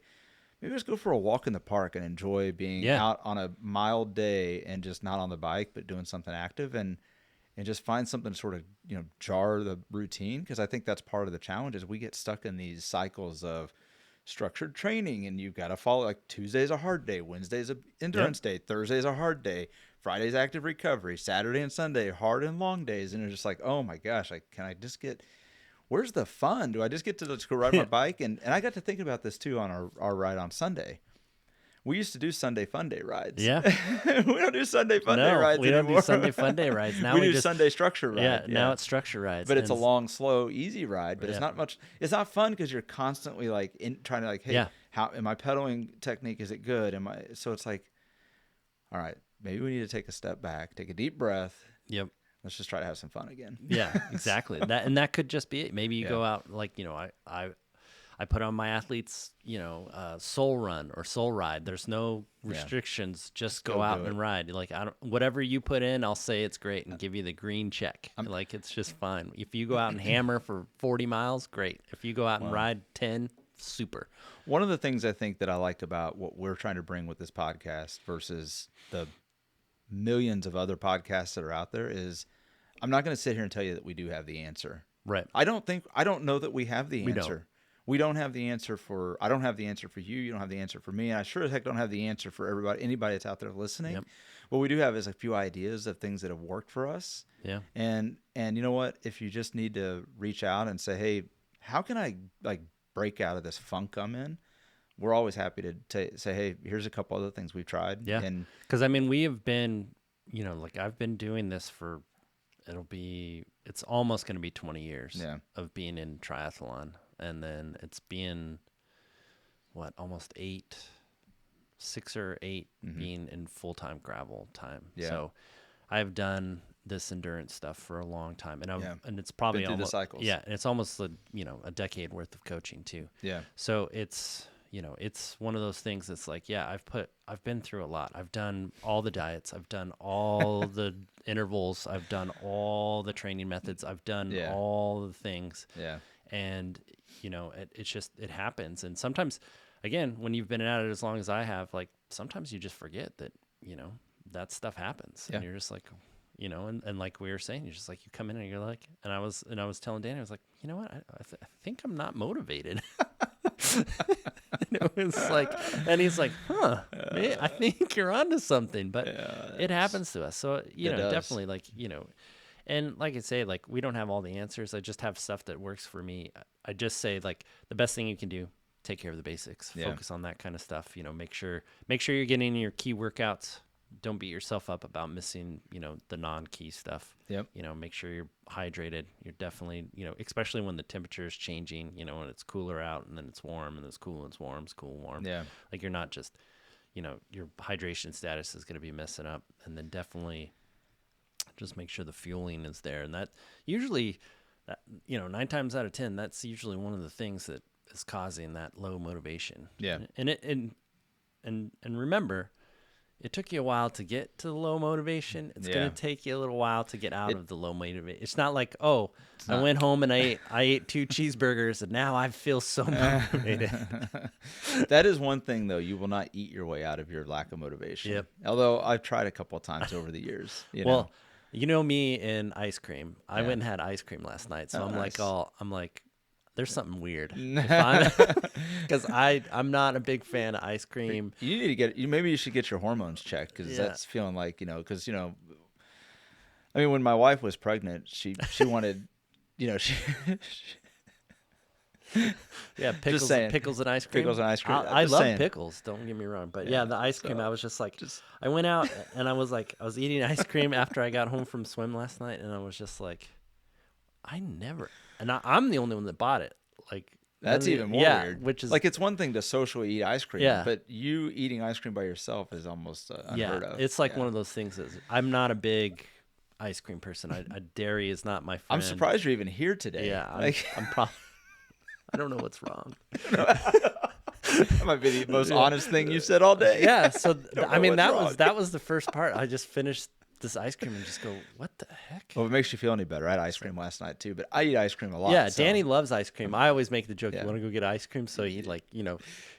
just go for a walk in the park and enjoy being out on a mild day and just not on the bike, but doing something active, and just find something to sort of, jar the routine. Because I think that's part of the challenge, is we get stuck in these cycles of structured training, and you've got to follow, like, Tuesday's a hard day, Wednesday's a endurance day, Thursday's a hard day, Friday's active recovery, Saturday and Sunday hard and long days. And it's just like, oh my gosh, can I just get, where's the fun? Do I just get to go ride my bike? And I got to think about this too on our ride on Sunday. We used to do Sunday Fun Day rides. Yeah. We don't do Sunday Fun Day rides anymore. We don't do Sunday Fun Day rides. Now we do Sunday structure rides. Yeah, now it's structure rides. But it's a long, slow, easy ride. But it's not much. It's not fun because you're constantly trying to hey, how am I pedaling technique? Is it good? So it's like, all right, maybe we need to take a step back, take a deep breath. Yep. Let's just try to have some fun again. Yeah, exactly. That could just be it. Maybe you go out, I put on my athletes, soul run or soul ride. There's no restrictions. Just go out and ride. Like, whatever you put in, I'll say it's great and give you the green check. Like, it's just fine. If you go out and hammer for 40 miles, great. If you go out and ride 10, super. One of the things I think that I like about what we're trying to bring with this podcast versus the millions of other podcasts that are out there is, I'm not going to sit here and tell you that we do have the answer. Right. I don't know that we have the answer. We don't have the answer I don't have the answer for you. You don't have the answer for me. And I sure as heck don't have the answer for anybody that's out there listening. Yep. What we do have is a few ideas of things that have worked for us. Yeah. And you know what? If you just need to reach out and say, hey, how can I break out of this funk I'm in? We're always happy to say, hey, here's a couple other things we've tried. Yeah. Because we have been, I've been doing this for, it's almost going to be 20 years of being in triathlon. And then it's been, almost 6 or 8 being in full-time gravel time. Yeah. So I've done this endurance stuff for a long time. And it's probably been through the cycles. Yeah. And it's almost, a decade worth of coaching too. Yeah. So it's one of those things that's like, I've been through a lot. I've done all the diets. I've done all the intervals. I've done all the training methods. I've done all the things. Yeah. And, it happens. And sometimes, again, when you've been at it as long as I have, sometimes you just forget that, that stuff happens. Yeah. And you're just like, and like we were saying, you're just like, you come in and you're like, and I was telling Danny, I was like, you know what? I think I'm not motivated. It was like, and he's like, I think you're onto something, but it happens to us. So, definitely and like I say, we don't have all the answers. I just have stuff that works for me. I just say the best thing you can do, take care of the basics, focus on that kind of stuff, make sure you're getting your key workouts. Don't beat yourself up about missing, the non-key stuff. Yep. Make sure you're hydrated. You're definitely, especially when the temperature is changing, when it's cooler out and then it's warm and it's cool and it's warm, it's cool, warm. Yeah. You're not just, your hydration status is going to be messing up. And then definitely just make sure the fueling is there. And that usually, 9 times out of 10, that's usually one of the things that is causing that low motivation. Yeah. And remember, it took you a while to get to the low motivation. It's going to take you a little while to get out of the low motivation. It's not like, I went home and I ate 2 cheeseburgers and now I feel so motivated. That is one thing, though. You will not eat your way out of your lack of motivation. Yep. Although I've tried a couple of times over the years. Well, me and ice cream. I went and had ice cream last night. So I'm like, there's something weird. Because I'm not a big fan of ice cream. You need to maybe you should get your hormones checked, because that's feeling like, because, when my wife was pregnant, she wanted, pickles and ice cream. Pickles and ice cream. I love pickles. Don't get me wrong, but the ice cream. I was just like, I went out and I was eating ice cream after I got home from swim last night, and I was just like, I'm the only one that bought it. That's even more weird. Which is it's one thing to socially eat ice cream, but you eating ice cream by yourself is almost unheard of. It's one of those things. I'm not a big ice cream person. Dairy is not my friend. I'm surprised you're even here today. Yeah, I'm probably. I don't know what's wrong. That might be the most honest thing you said all day. Yeah. So that was the first part. I just finished this ice cream and just go, what the heck? Well, if it makes you feel any better, I had ice cream last night too, but I eat ice cream a lot. Yeah, Danny loves ice cream. I always make the joke, you want to go get ice cream? So he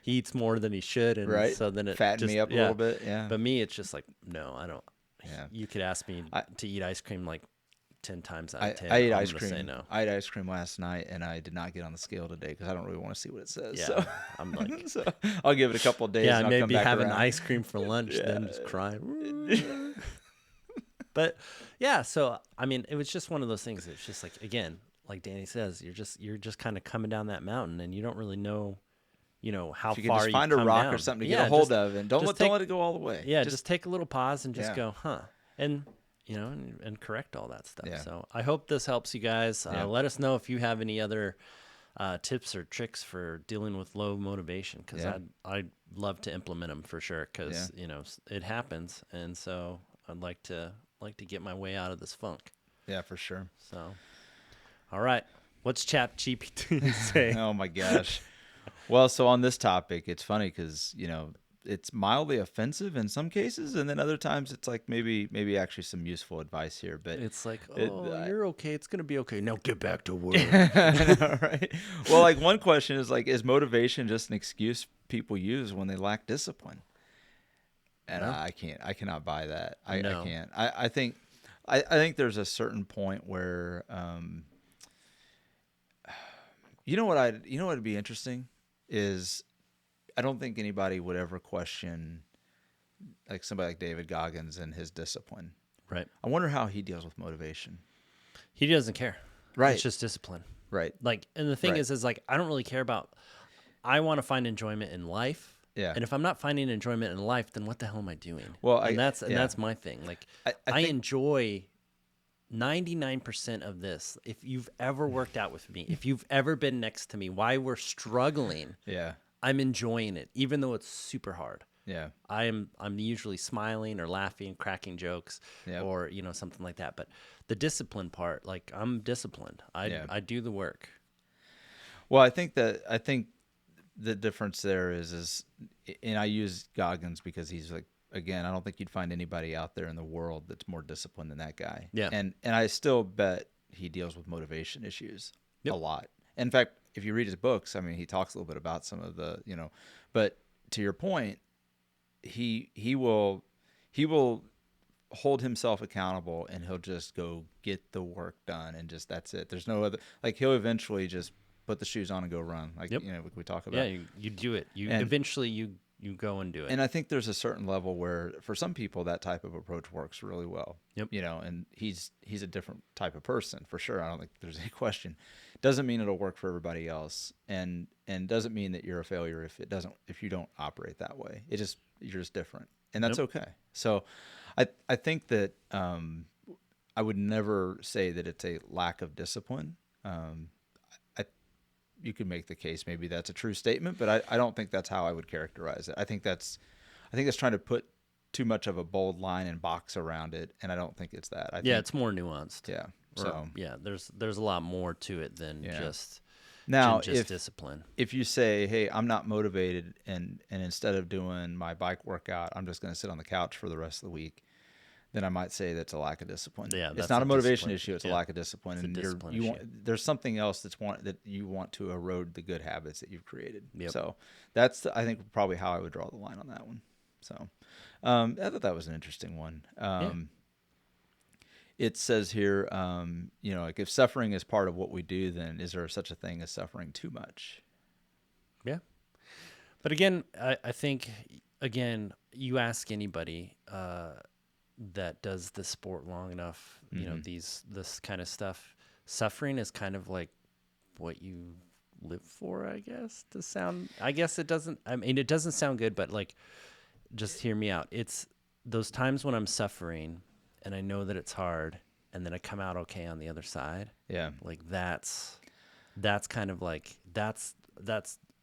he eats more than he should, and so then it fatten me up a little bit. Yeah. But me, it's just like, no, I don't. Yeah. You could ask me to eat ice cream 10 times out of 10. I ate ice cream. Say no. I ate ice cream last night, and I did not get on the scale today because I don't really want to see what it says. Yeah, so I'm like, so I'll give it a couple of days. Yeah, and I'll maybe come back having around. ice cream for lunch, then just crying. But so it was just one of those things. It's just again, like Danny says, you're just kind of coming down that mountain, and you don't really know, how if you far can just find a rock or something to get a hold of, and don't let it go all the way. Yeah, just take a little pause and just go, and and correct all that stuff. Yeah. So I hope this helps you guys. Let us know if you have any other tips or tricks for dealing with low motivation, because I'd love to implement them for sure, because it happens, and so I'd like to get my way out of this funk. Yeah, for sure. So, all right, what's ChatGPT say? Oh my gosh. Well, so on this topic, it's funny because, it's mildly offensive in some cases, and then other times it's like maybe actually some useful advice here. But It's like, it, oh, you're okay. It's going to be okay. Now get back to work. I know, right? Well, like one question is like, is motivation just an excuse people use when they lack discipline? And No. I cannot buy that. I No. can't. I think there's a certain point where, you know what'd be interesting is I don't think anybody would ever question like somebody like David Goggins and his discipline. Right. I wonder how he deals with motivation. He doesn't care. Right. It's just discipline. Right. Like, and the thing Right. is like, I don't really care about, I want to find enjoyment in life. Yeah. And if I'm not finding enjoyment in life, then what the hell am I doing? Well, that's my thing. Like, I think, enjoy 99% of this. If you've ever worked out with me, if you've ever been next to me, why we're struggling, yeah. I'm enjoying it, even though it's super hard. Yeah. I'm usually smiling or laughing, cracking jokes, Yep. or something like that. But the discipline part, like, I'm disciplined. I do the work. Well, I think the difference there is, and I use Goggins because he's like, again, I don't think you'd find anybody out there in the world that's more disciplined than that guy. Yeah. And I still bet he deals with motivation issues Yep. a lot. In fact, if you read his books, I mean, he talks a little bit about some of the, but to your point, he will hold himself accountable and he'll just go get the work done and just that's it. There's no other, like, he'll eventually just put the shoes on and go run. Like, Yep. We talk about. Yeah, you do it. Eventually you go and do it. And I think there's a certain level where for some people that type of approach works really well. Yep. And he's a different type of person for sure. I don't think there's any question. Doesn't mean it'll work for everybody else, and doesn't mean that you're a failure if you don't operate that way. You're just different, and that's Yep. okay. So I think that I would never say that it's a lack of discipline. You could make the case maybe that's a true statement, but I don't think that's how I would characterize it. I think that's trying to put too much of a bold line and box around it, and I don't think it's that. I think it's more nuanced. Yeah. So there's a lot more to it than just now just discipline. If you say, hey, I'm not motivated, and instead of doing my bike workout, I'm just going to sit on the couch for the rest of the week, then I might say that's a lack of discipline. Yeah, it's not a motivation discipline issue; it's a lack of discipline, and there's something else that you want to erode the good habits that you've created. Yep. So that's I think probably how I would draw the line on that one. So I thought that was an interesting one. It says here, like if suffering is part of what we do, then is there such a thing as suffering too much? Yeah. But again, I think, you ask anybody that does this sport long enough, this kind of stuff, suffering is kind of like what you live for, I guess, it doesn't sound good, but like, just hear me out. It's those times when I'm suffering and I know that it's hard and then I come out okay on the other side. Yeah. Like that's kind of like, that's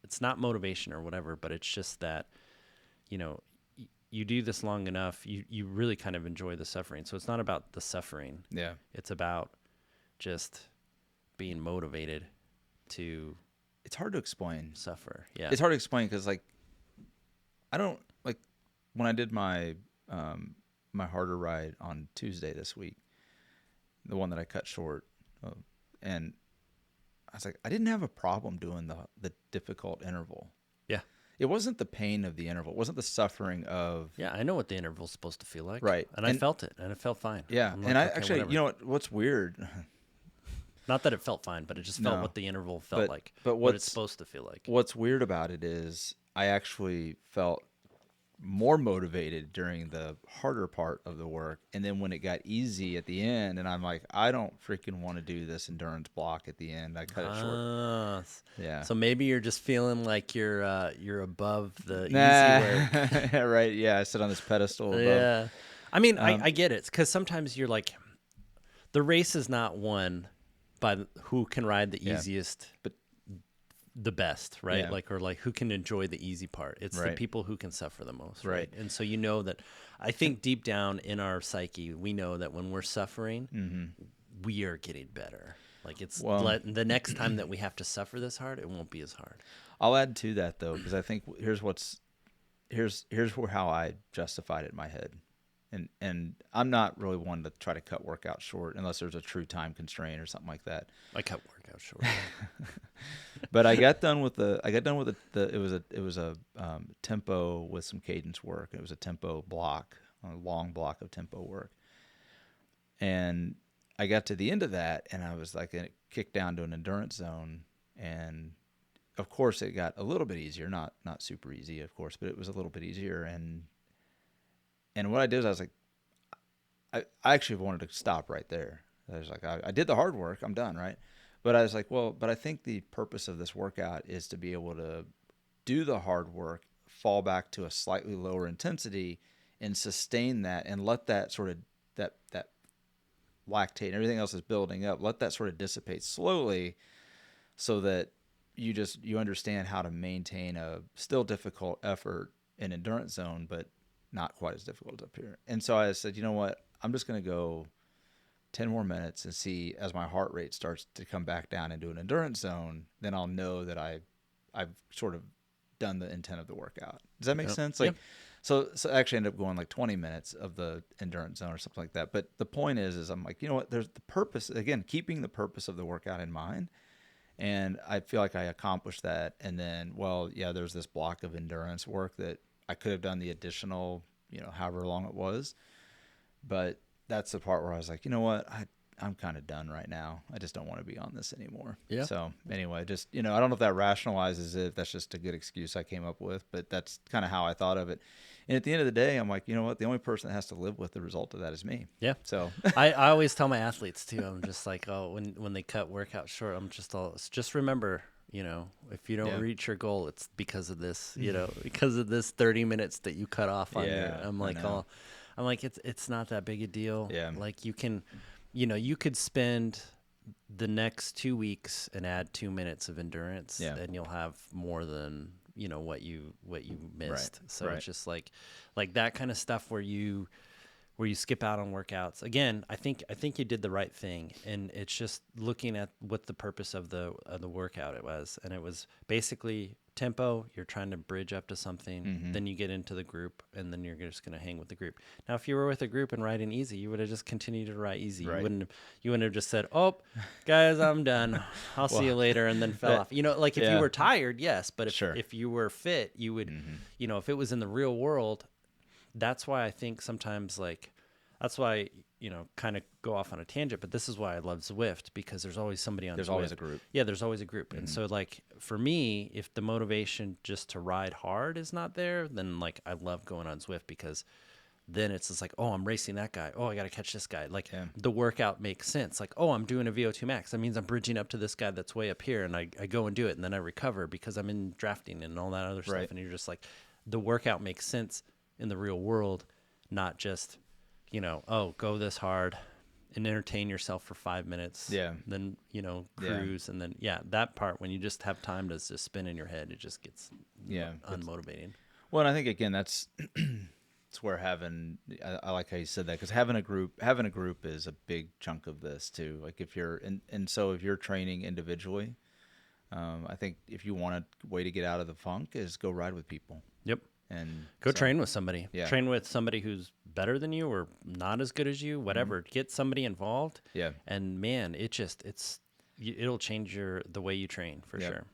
it's not motivation or whatever, but it's just that, you do this long enough, you really kind of enjoy the suffering. So it's not about the suffering. Yeah. It's about just being motivated to. It's hard to explain. Suffer. Yeah. It's hard to explain because, like, I don't, like, when I did my my harder ride on Tuesday this week, the one that I cut short, and I was like, I didn't have a problem doing the difficult interval. Yeah. It wasn't the pain of the interval. It wasn't the suffering of. Yeah, I know what the interval's supposed to feel like. Right. And I felt it, and it felt fine. Yeah. Like, and I okay, actually, whatever. what's weird? Not that it felt fine, but it just felt what the interval felt like. But what it's supposed to feel like. What's weird about it is I actually felt more motivated during the harder part of the work, and then when it got easy at the end, and I'm like, I don't freaking want to do this endurance block at the end. I cut it short. Yeah. So maybe you're just feeling like you're above the easy work. Right. Yeah. I sit on this pedestal above. Yeah. I mean, I get it, because sometimes you're like, the race is not won by who can ride the easiest, but the best, right? Yeah. Like who can enjoy the easy part. It's the people who can suffer the most, Right. And so that, I think deep down in our psyche, we know that when we're suffering, we are getting better. Like the next time that we have to suffer this hard, it won't be as hard. I'll add to that though, because I think here's how I justified it in my head. And I'm not really one to try to cut workouts short unless there's a true time constraint or something like that. I cut workouts short. But I got done with the it was a tempo with some cadence work. It was a tempo block, a long block of tempo work. And I got to the end of that, and I was like, it kicked down to an endurance zone, and of course it got a little bit easier, not super easy, of course, but it was a little bit easier. And what I did is I was like, I actually wanted to stop right there. I was like, I did the hard work, I'm done, right? But I was like, well, but I think the purpose of this workout is to be able to do the hard work, fall back to a slightly lower intensity, and sustain that, and let that sort of that lactate and everything else is building up. Let that sort of dissipate slowly, so that you understand how to maintain a still difficult effort in endurance zone, but not quite as difficult as up here. And so I said, you know what? I'm just going to go 10 more minutes and see, as my heart rate starts to come back down into an endurance zone, then I'll know that I've sort of done the intent of the workout. Does that make sense? Like, so I actually ended up going like 20 minutes of the endurance zone or something like that. But the point is I'm like, you know what? There's the purpose, again, keeping the purpose of the workout in mind. And I feel like I accomplished that. And then, well, yeah, there's this block of endurance work that I could have done the additional, however long it was. But that's the part where I was like, you know what? I'm kind of done right now. I just don't want to be on this anymore. Yeah. So anyway, just, I don't know if that rationalizes it. That's just a good excuse I came up with, but that's kind of how I thought of it. And at the end of the day, I'm like, you know what? The only person that has to live with the result of that is me. Yeah. So I always tell my athletes too, I'm just like, oh, when they cut workout short, I'm just remember, if you don't reach your goal, it's because of this, because of this 30 minutes that you cut off on your, I'm like, it's not that big a deal. Yeah. Like you can, you could spend the next 2 weeks and add 2 minutes of endurance, and you'll have more than, what you missed. Right. So it's just like that kind of stuff where you skip out on workouts. Again, I think you did the right thing, and it's just looking at what the purpose of the workout it was, and it was basically tempo. You're trying to bridge up to something, then you get into the group, and then you're just going to hang with the group. Now, if you were with a group and riding easy, you would have just continued to ride easy. Right. You wouldn't have just said, "Oh, guys, I'm done. I'll see you later," and then fell off. Like if you were tired, yes, but if you were fit, you would, if it was in the real world. That's why I think sometimes that's why, kind of go off on a tangent, but this is why I love Zwift, because there's always somebody on Zwift. There's always a group. Yeah, there's always a group. And so for me, if the motivation just to ride hard is not there, then I love going on Zwift, because then it's just like, oh, I'm racing that guy. Oh, I got to catch this guy. The workout makes sense. Like, oh, I'm doing a VO2 max. That means I'm bridging up to this guy that's way up here, and I go and do it, and then I recover because I'm in drafting and all that other stuff. And you're just like, the workout makes sense in the real world, not just, go this hard and entertain yourself for 5 minutes. Yeah. Then, cruise. And then, that part, when you just have time to just spin in your head, it just gets unmotivating. Well, and I think, again, that's where I like how you said that, because having a group is a big chunk of this too. Like if you're, and so if you're training individually, I think if you want a way to get out of the funk is go ride with people. Yep. And go train with somebody. Yeah. Train with somebody who's better than you or not as good as you, whatever. Get somebody involved. Yeah. And man, it'll change the way you train for sure.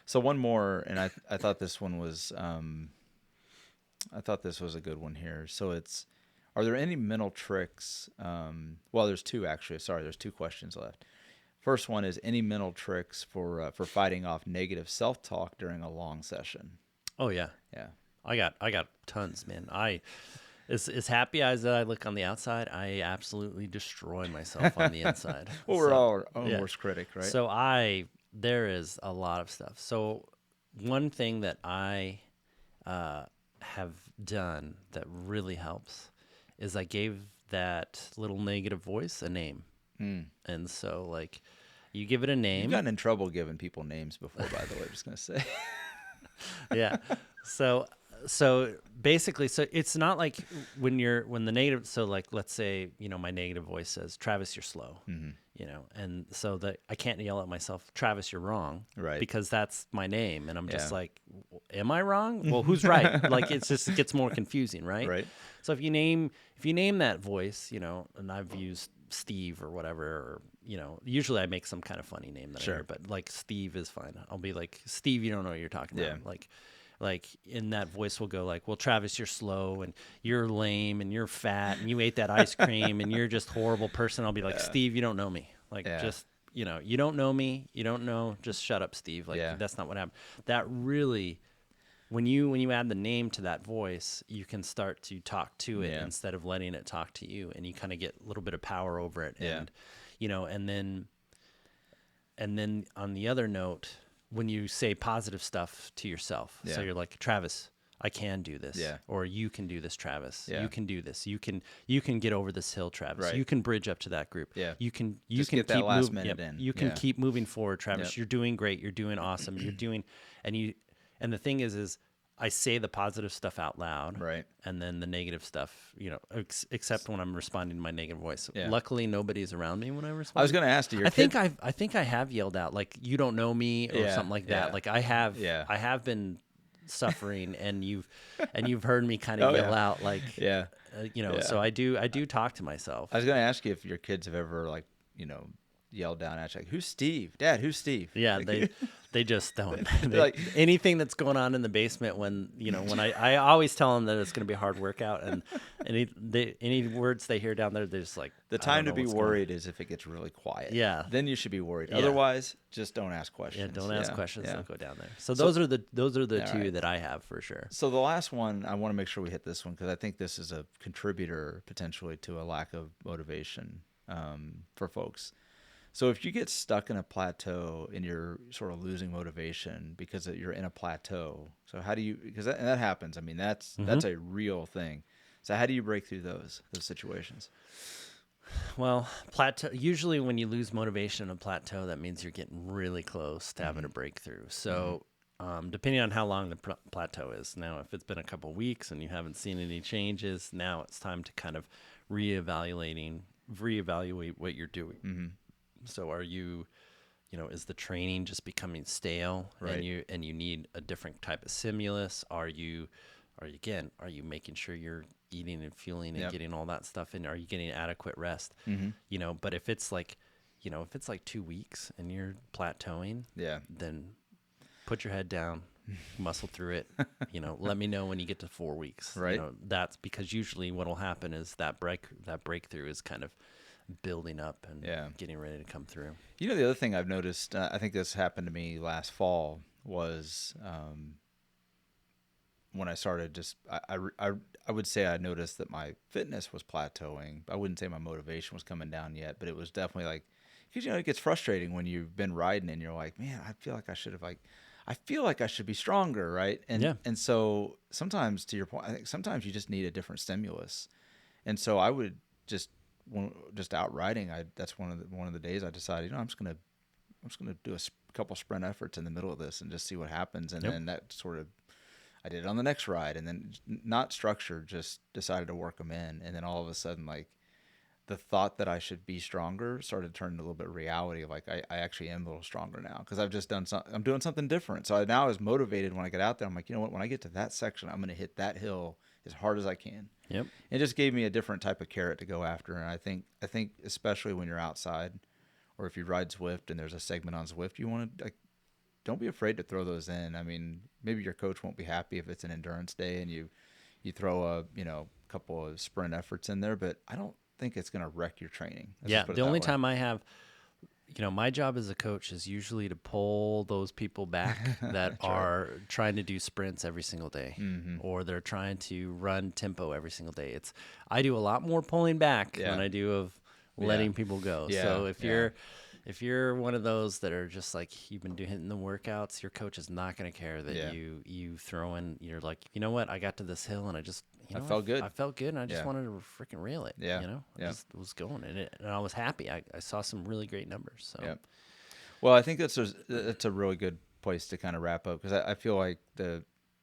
So one more, and I thought this one was a good one here. So are there any mental tricks? Well, there's two actually. Sorry, there's two questions left. First one is, any mental tricks for fighting off negative self-talk during a long session? Oh yeah. Yeah. I got tons, man. As happy as I look on the outside, I absolutely destroy myself on the inside. Well, we're all our own worst critic, right? So there is a lot of stuff. So one thing that I have done that really helps is I gave that little negative voice a name. And so you give it a name. You've gotten in trouble giving people names before, by the way, I'm just going to say. Yeah. So So basically, so it's not like when the negative, so like, let's say, my negative voice says, Travis, you're slow, and so that I can't yell at myself, Travis, you're wrong. Right. Because that's my name. And I'm just like, am I wrong? Well, who's right? Like, it gets more confusing. Right. Right. So if you name that voice, and I've used Steve or whatever, or, usually I make some kind of funny name that I hear, but like Steve is fine. I'll be like, Steve, you don't know what you're talking about. Like in that voice will go like, well, Travis, you're slow and you're lame and you're fat and you ate that ice cream and you're just a horrible person. I'll be like, Steve, you don't know me. Like, just, you don't know me. You don't know. Just shut up, Steve. Like, that's not what happened. That really, when you add the name to that voice, you can start to talk to it instead of letting it talk to you, and you kind of get a little bit of power over it. And, and then on the other note, when you say positive stuff to yourself, so you're like, Travis, I can do this, or you can do this, Travis. You can do this. You can get over this hill, Travis. Right. You can bridge up to that group. You can Just can get that keep last minute in. You can keep moving forward, Travis. You're doing great. You're doing awesome. You're doing, and the thing is I say the positive stuff out loud, Right. and then the negative stuff, except when I'm responding to my negative voice. Luckily, nobody's around me when I respond. I was going to ask you. I think I have yelled out like, you don't know me, or something like that. Like I have been suffering, and you've heard me kind of yell out like, so I do talk to myself. I was going to ask you if your kids have ever like, yelled down at you like, who's Steve? Dad, who's Steve? Yeah, they just don't. Like anything that's going on in the basement when I always tell them that it's going to be a hard workout, and any words they hear down there, they're just like, the time to be worried is if it gets really quiet. Yeah. Then you should be worried. Otherwise, just don't ask questions. Yeah, don't ask questions. Don't go down there. So those are the two that I have for sure. So the last one, I want to make sure we hit this one because I think this is a contributor potentially to a lack of motivation for folks. So if you get stuck in a plateau and you're sort of losing motivation because you're in a plateau, so how do you? Because that happens. I mean, that's a real thing. So how do you break through those situations? Well, plateau. Usually, when you lose motivation in a plateau, that means you're getting really close to having a breakthrough. So, depending on how long the plateau is. Now, if it's been a couple weeks and you haven't seen any changes, now it's time to kind of reevaluate what you're doing. Mm-hmm. So are you, is the training just becoming stale, right, and you need a different type of stimulus? Are you making sure you're eating and fueling and getting all that stuff in? Are you getting adequate rest? Mm-hmm. But if it's like, if it's like 2 weeks and you're plateauing, then put your head down, muscle through it. Let me know when you get to 4 weeks. Right. That's because usually what'll happen is that breakthrough is kind of building up and getting ready to come through. The other thing I've noticed, I think this happened to me last fall, was when I started I would say I noticed that my fitness was plateauing. I wouldn't say my motivation was coming down yet, but it was definitely like, because it gets frustrating when you've been riding and you're like, man, I feel like I should be stronger, right? And so sometimes, to your point, I think sometimes you just need a different stimulus. And so I would just out riding, that's one of the days I decided, I'm just gonna do a couple sprint efforts in the middle of this and just see what happens. And then that sort of, I did it on the next ride, and then not structured, just decided to work them in. And then all of a sudden, like, the thought that I should be stronger started turning a little bit of reality of like, I actually am a little stronger now because I've just done I'm doing something different. So I now is motivated when I get out there. I'm like, when I get to that section, I'm going to hit that hill as hard as I can. Yep. It just gave me a different type of carrot to go after. And I think especially when you're outside, or if you ride Zwift and there's a segment on Zwift, you want to, like, don't be afraid to throw those in. I mean, maybe your coach won't be happy if it's an endurance day and you throw a couple of sprint efforts in there, but I don't think it's going to wreck your training. The only time I have, my job as a coach is usually to pull those people back that are trying to do sprints every single day, or they're trying to run tempo every single day. I do a lot more pulling back than I do of letting people go. So if you're one of those that are just like, you've been hitting the workouts, your coach is not going to care that you throw in. You're like, you know what? I got to this hill and I just, I felt good. I felt good, and I just wanted to freaking reel it. I just was going, and I was happy. I saw some really great numbers. So, well, I think that's a really good place to kind of wrap up, because I feel like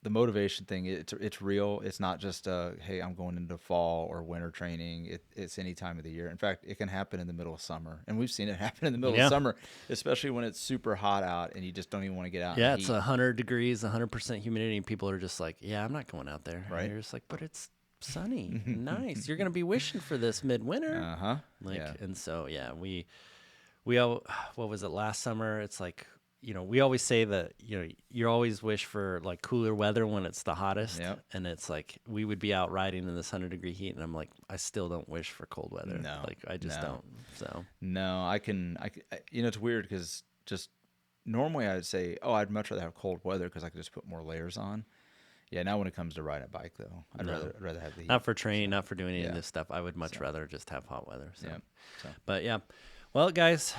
the motivation thing, it's real. It's not just hey, I'm going into fall or winter training. It's any time of the year. In fact, it can happen in the middle of summer, and we've seen it happen in the middle of summer, especially when it's super hot out and you just don't even want to get out. Yeah, it's 100 degrees, 100% humidity, and people are just like, "Yeah, I'm not going out there." Right? And you're just like, "But it's sunny, nice. You're gonna be wishing for this midwinter." And so we all, what was it, last summer? It's like, we always say that, you always wish for like cooler weather when it's the hottest. Yep. And it's like, we would be out riding in this 100-degree heat. And I'm like, I still don't wish for cold weather. No, like I just don't. So no, I it's weird because just normally I'd say, oh, I'd much rather have cold weather because I could just put more layers on. Yeah. Now when it comes to riding a bike though, I'd rather have the heat. Not for training, not for doing any of this stuff. I would much rather just have hot weather. So. Yeah. But yeah. Well, guys,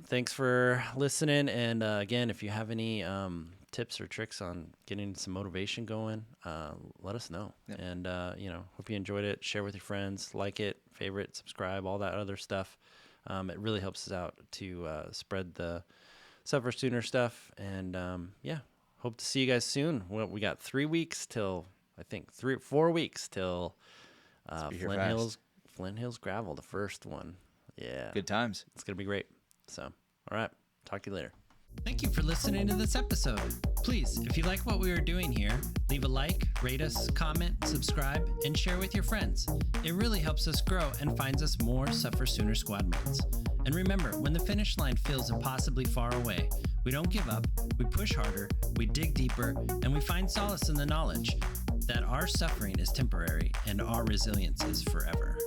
thanks for listening. And again, if you have any tips or tricks on getting some motivation going, let us know. Yep. And, hope you enjoyed it. Share with your friends, like it, favorite, subscribe, all that other stuff. It really helps us out to spread the SufferSooner stuff. And, hope to see you guys soon. Well, we got 3 weeks till, I think, 4 weeks till Flint Hills Gravel, the first one. Yeah. Good times. It's going to be great. So, all right. Talk to you later. Thank you for listening to this episode. Please, if you like what we are doing here, leave a like, rate us, comment, subscribe, and share with your friends. It really helps us grow and finds us more SufferSooner squad mates. And remember, when the finish line feels impossibly far away, we don't give up, we push harder, we dig deeper, and we find solace in the knowledge that our suffering is temporary and our resilience is forever.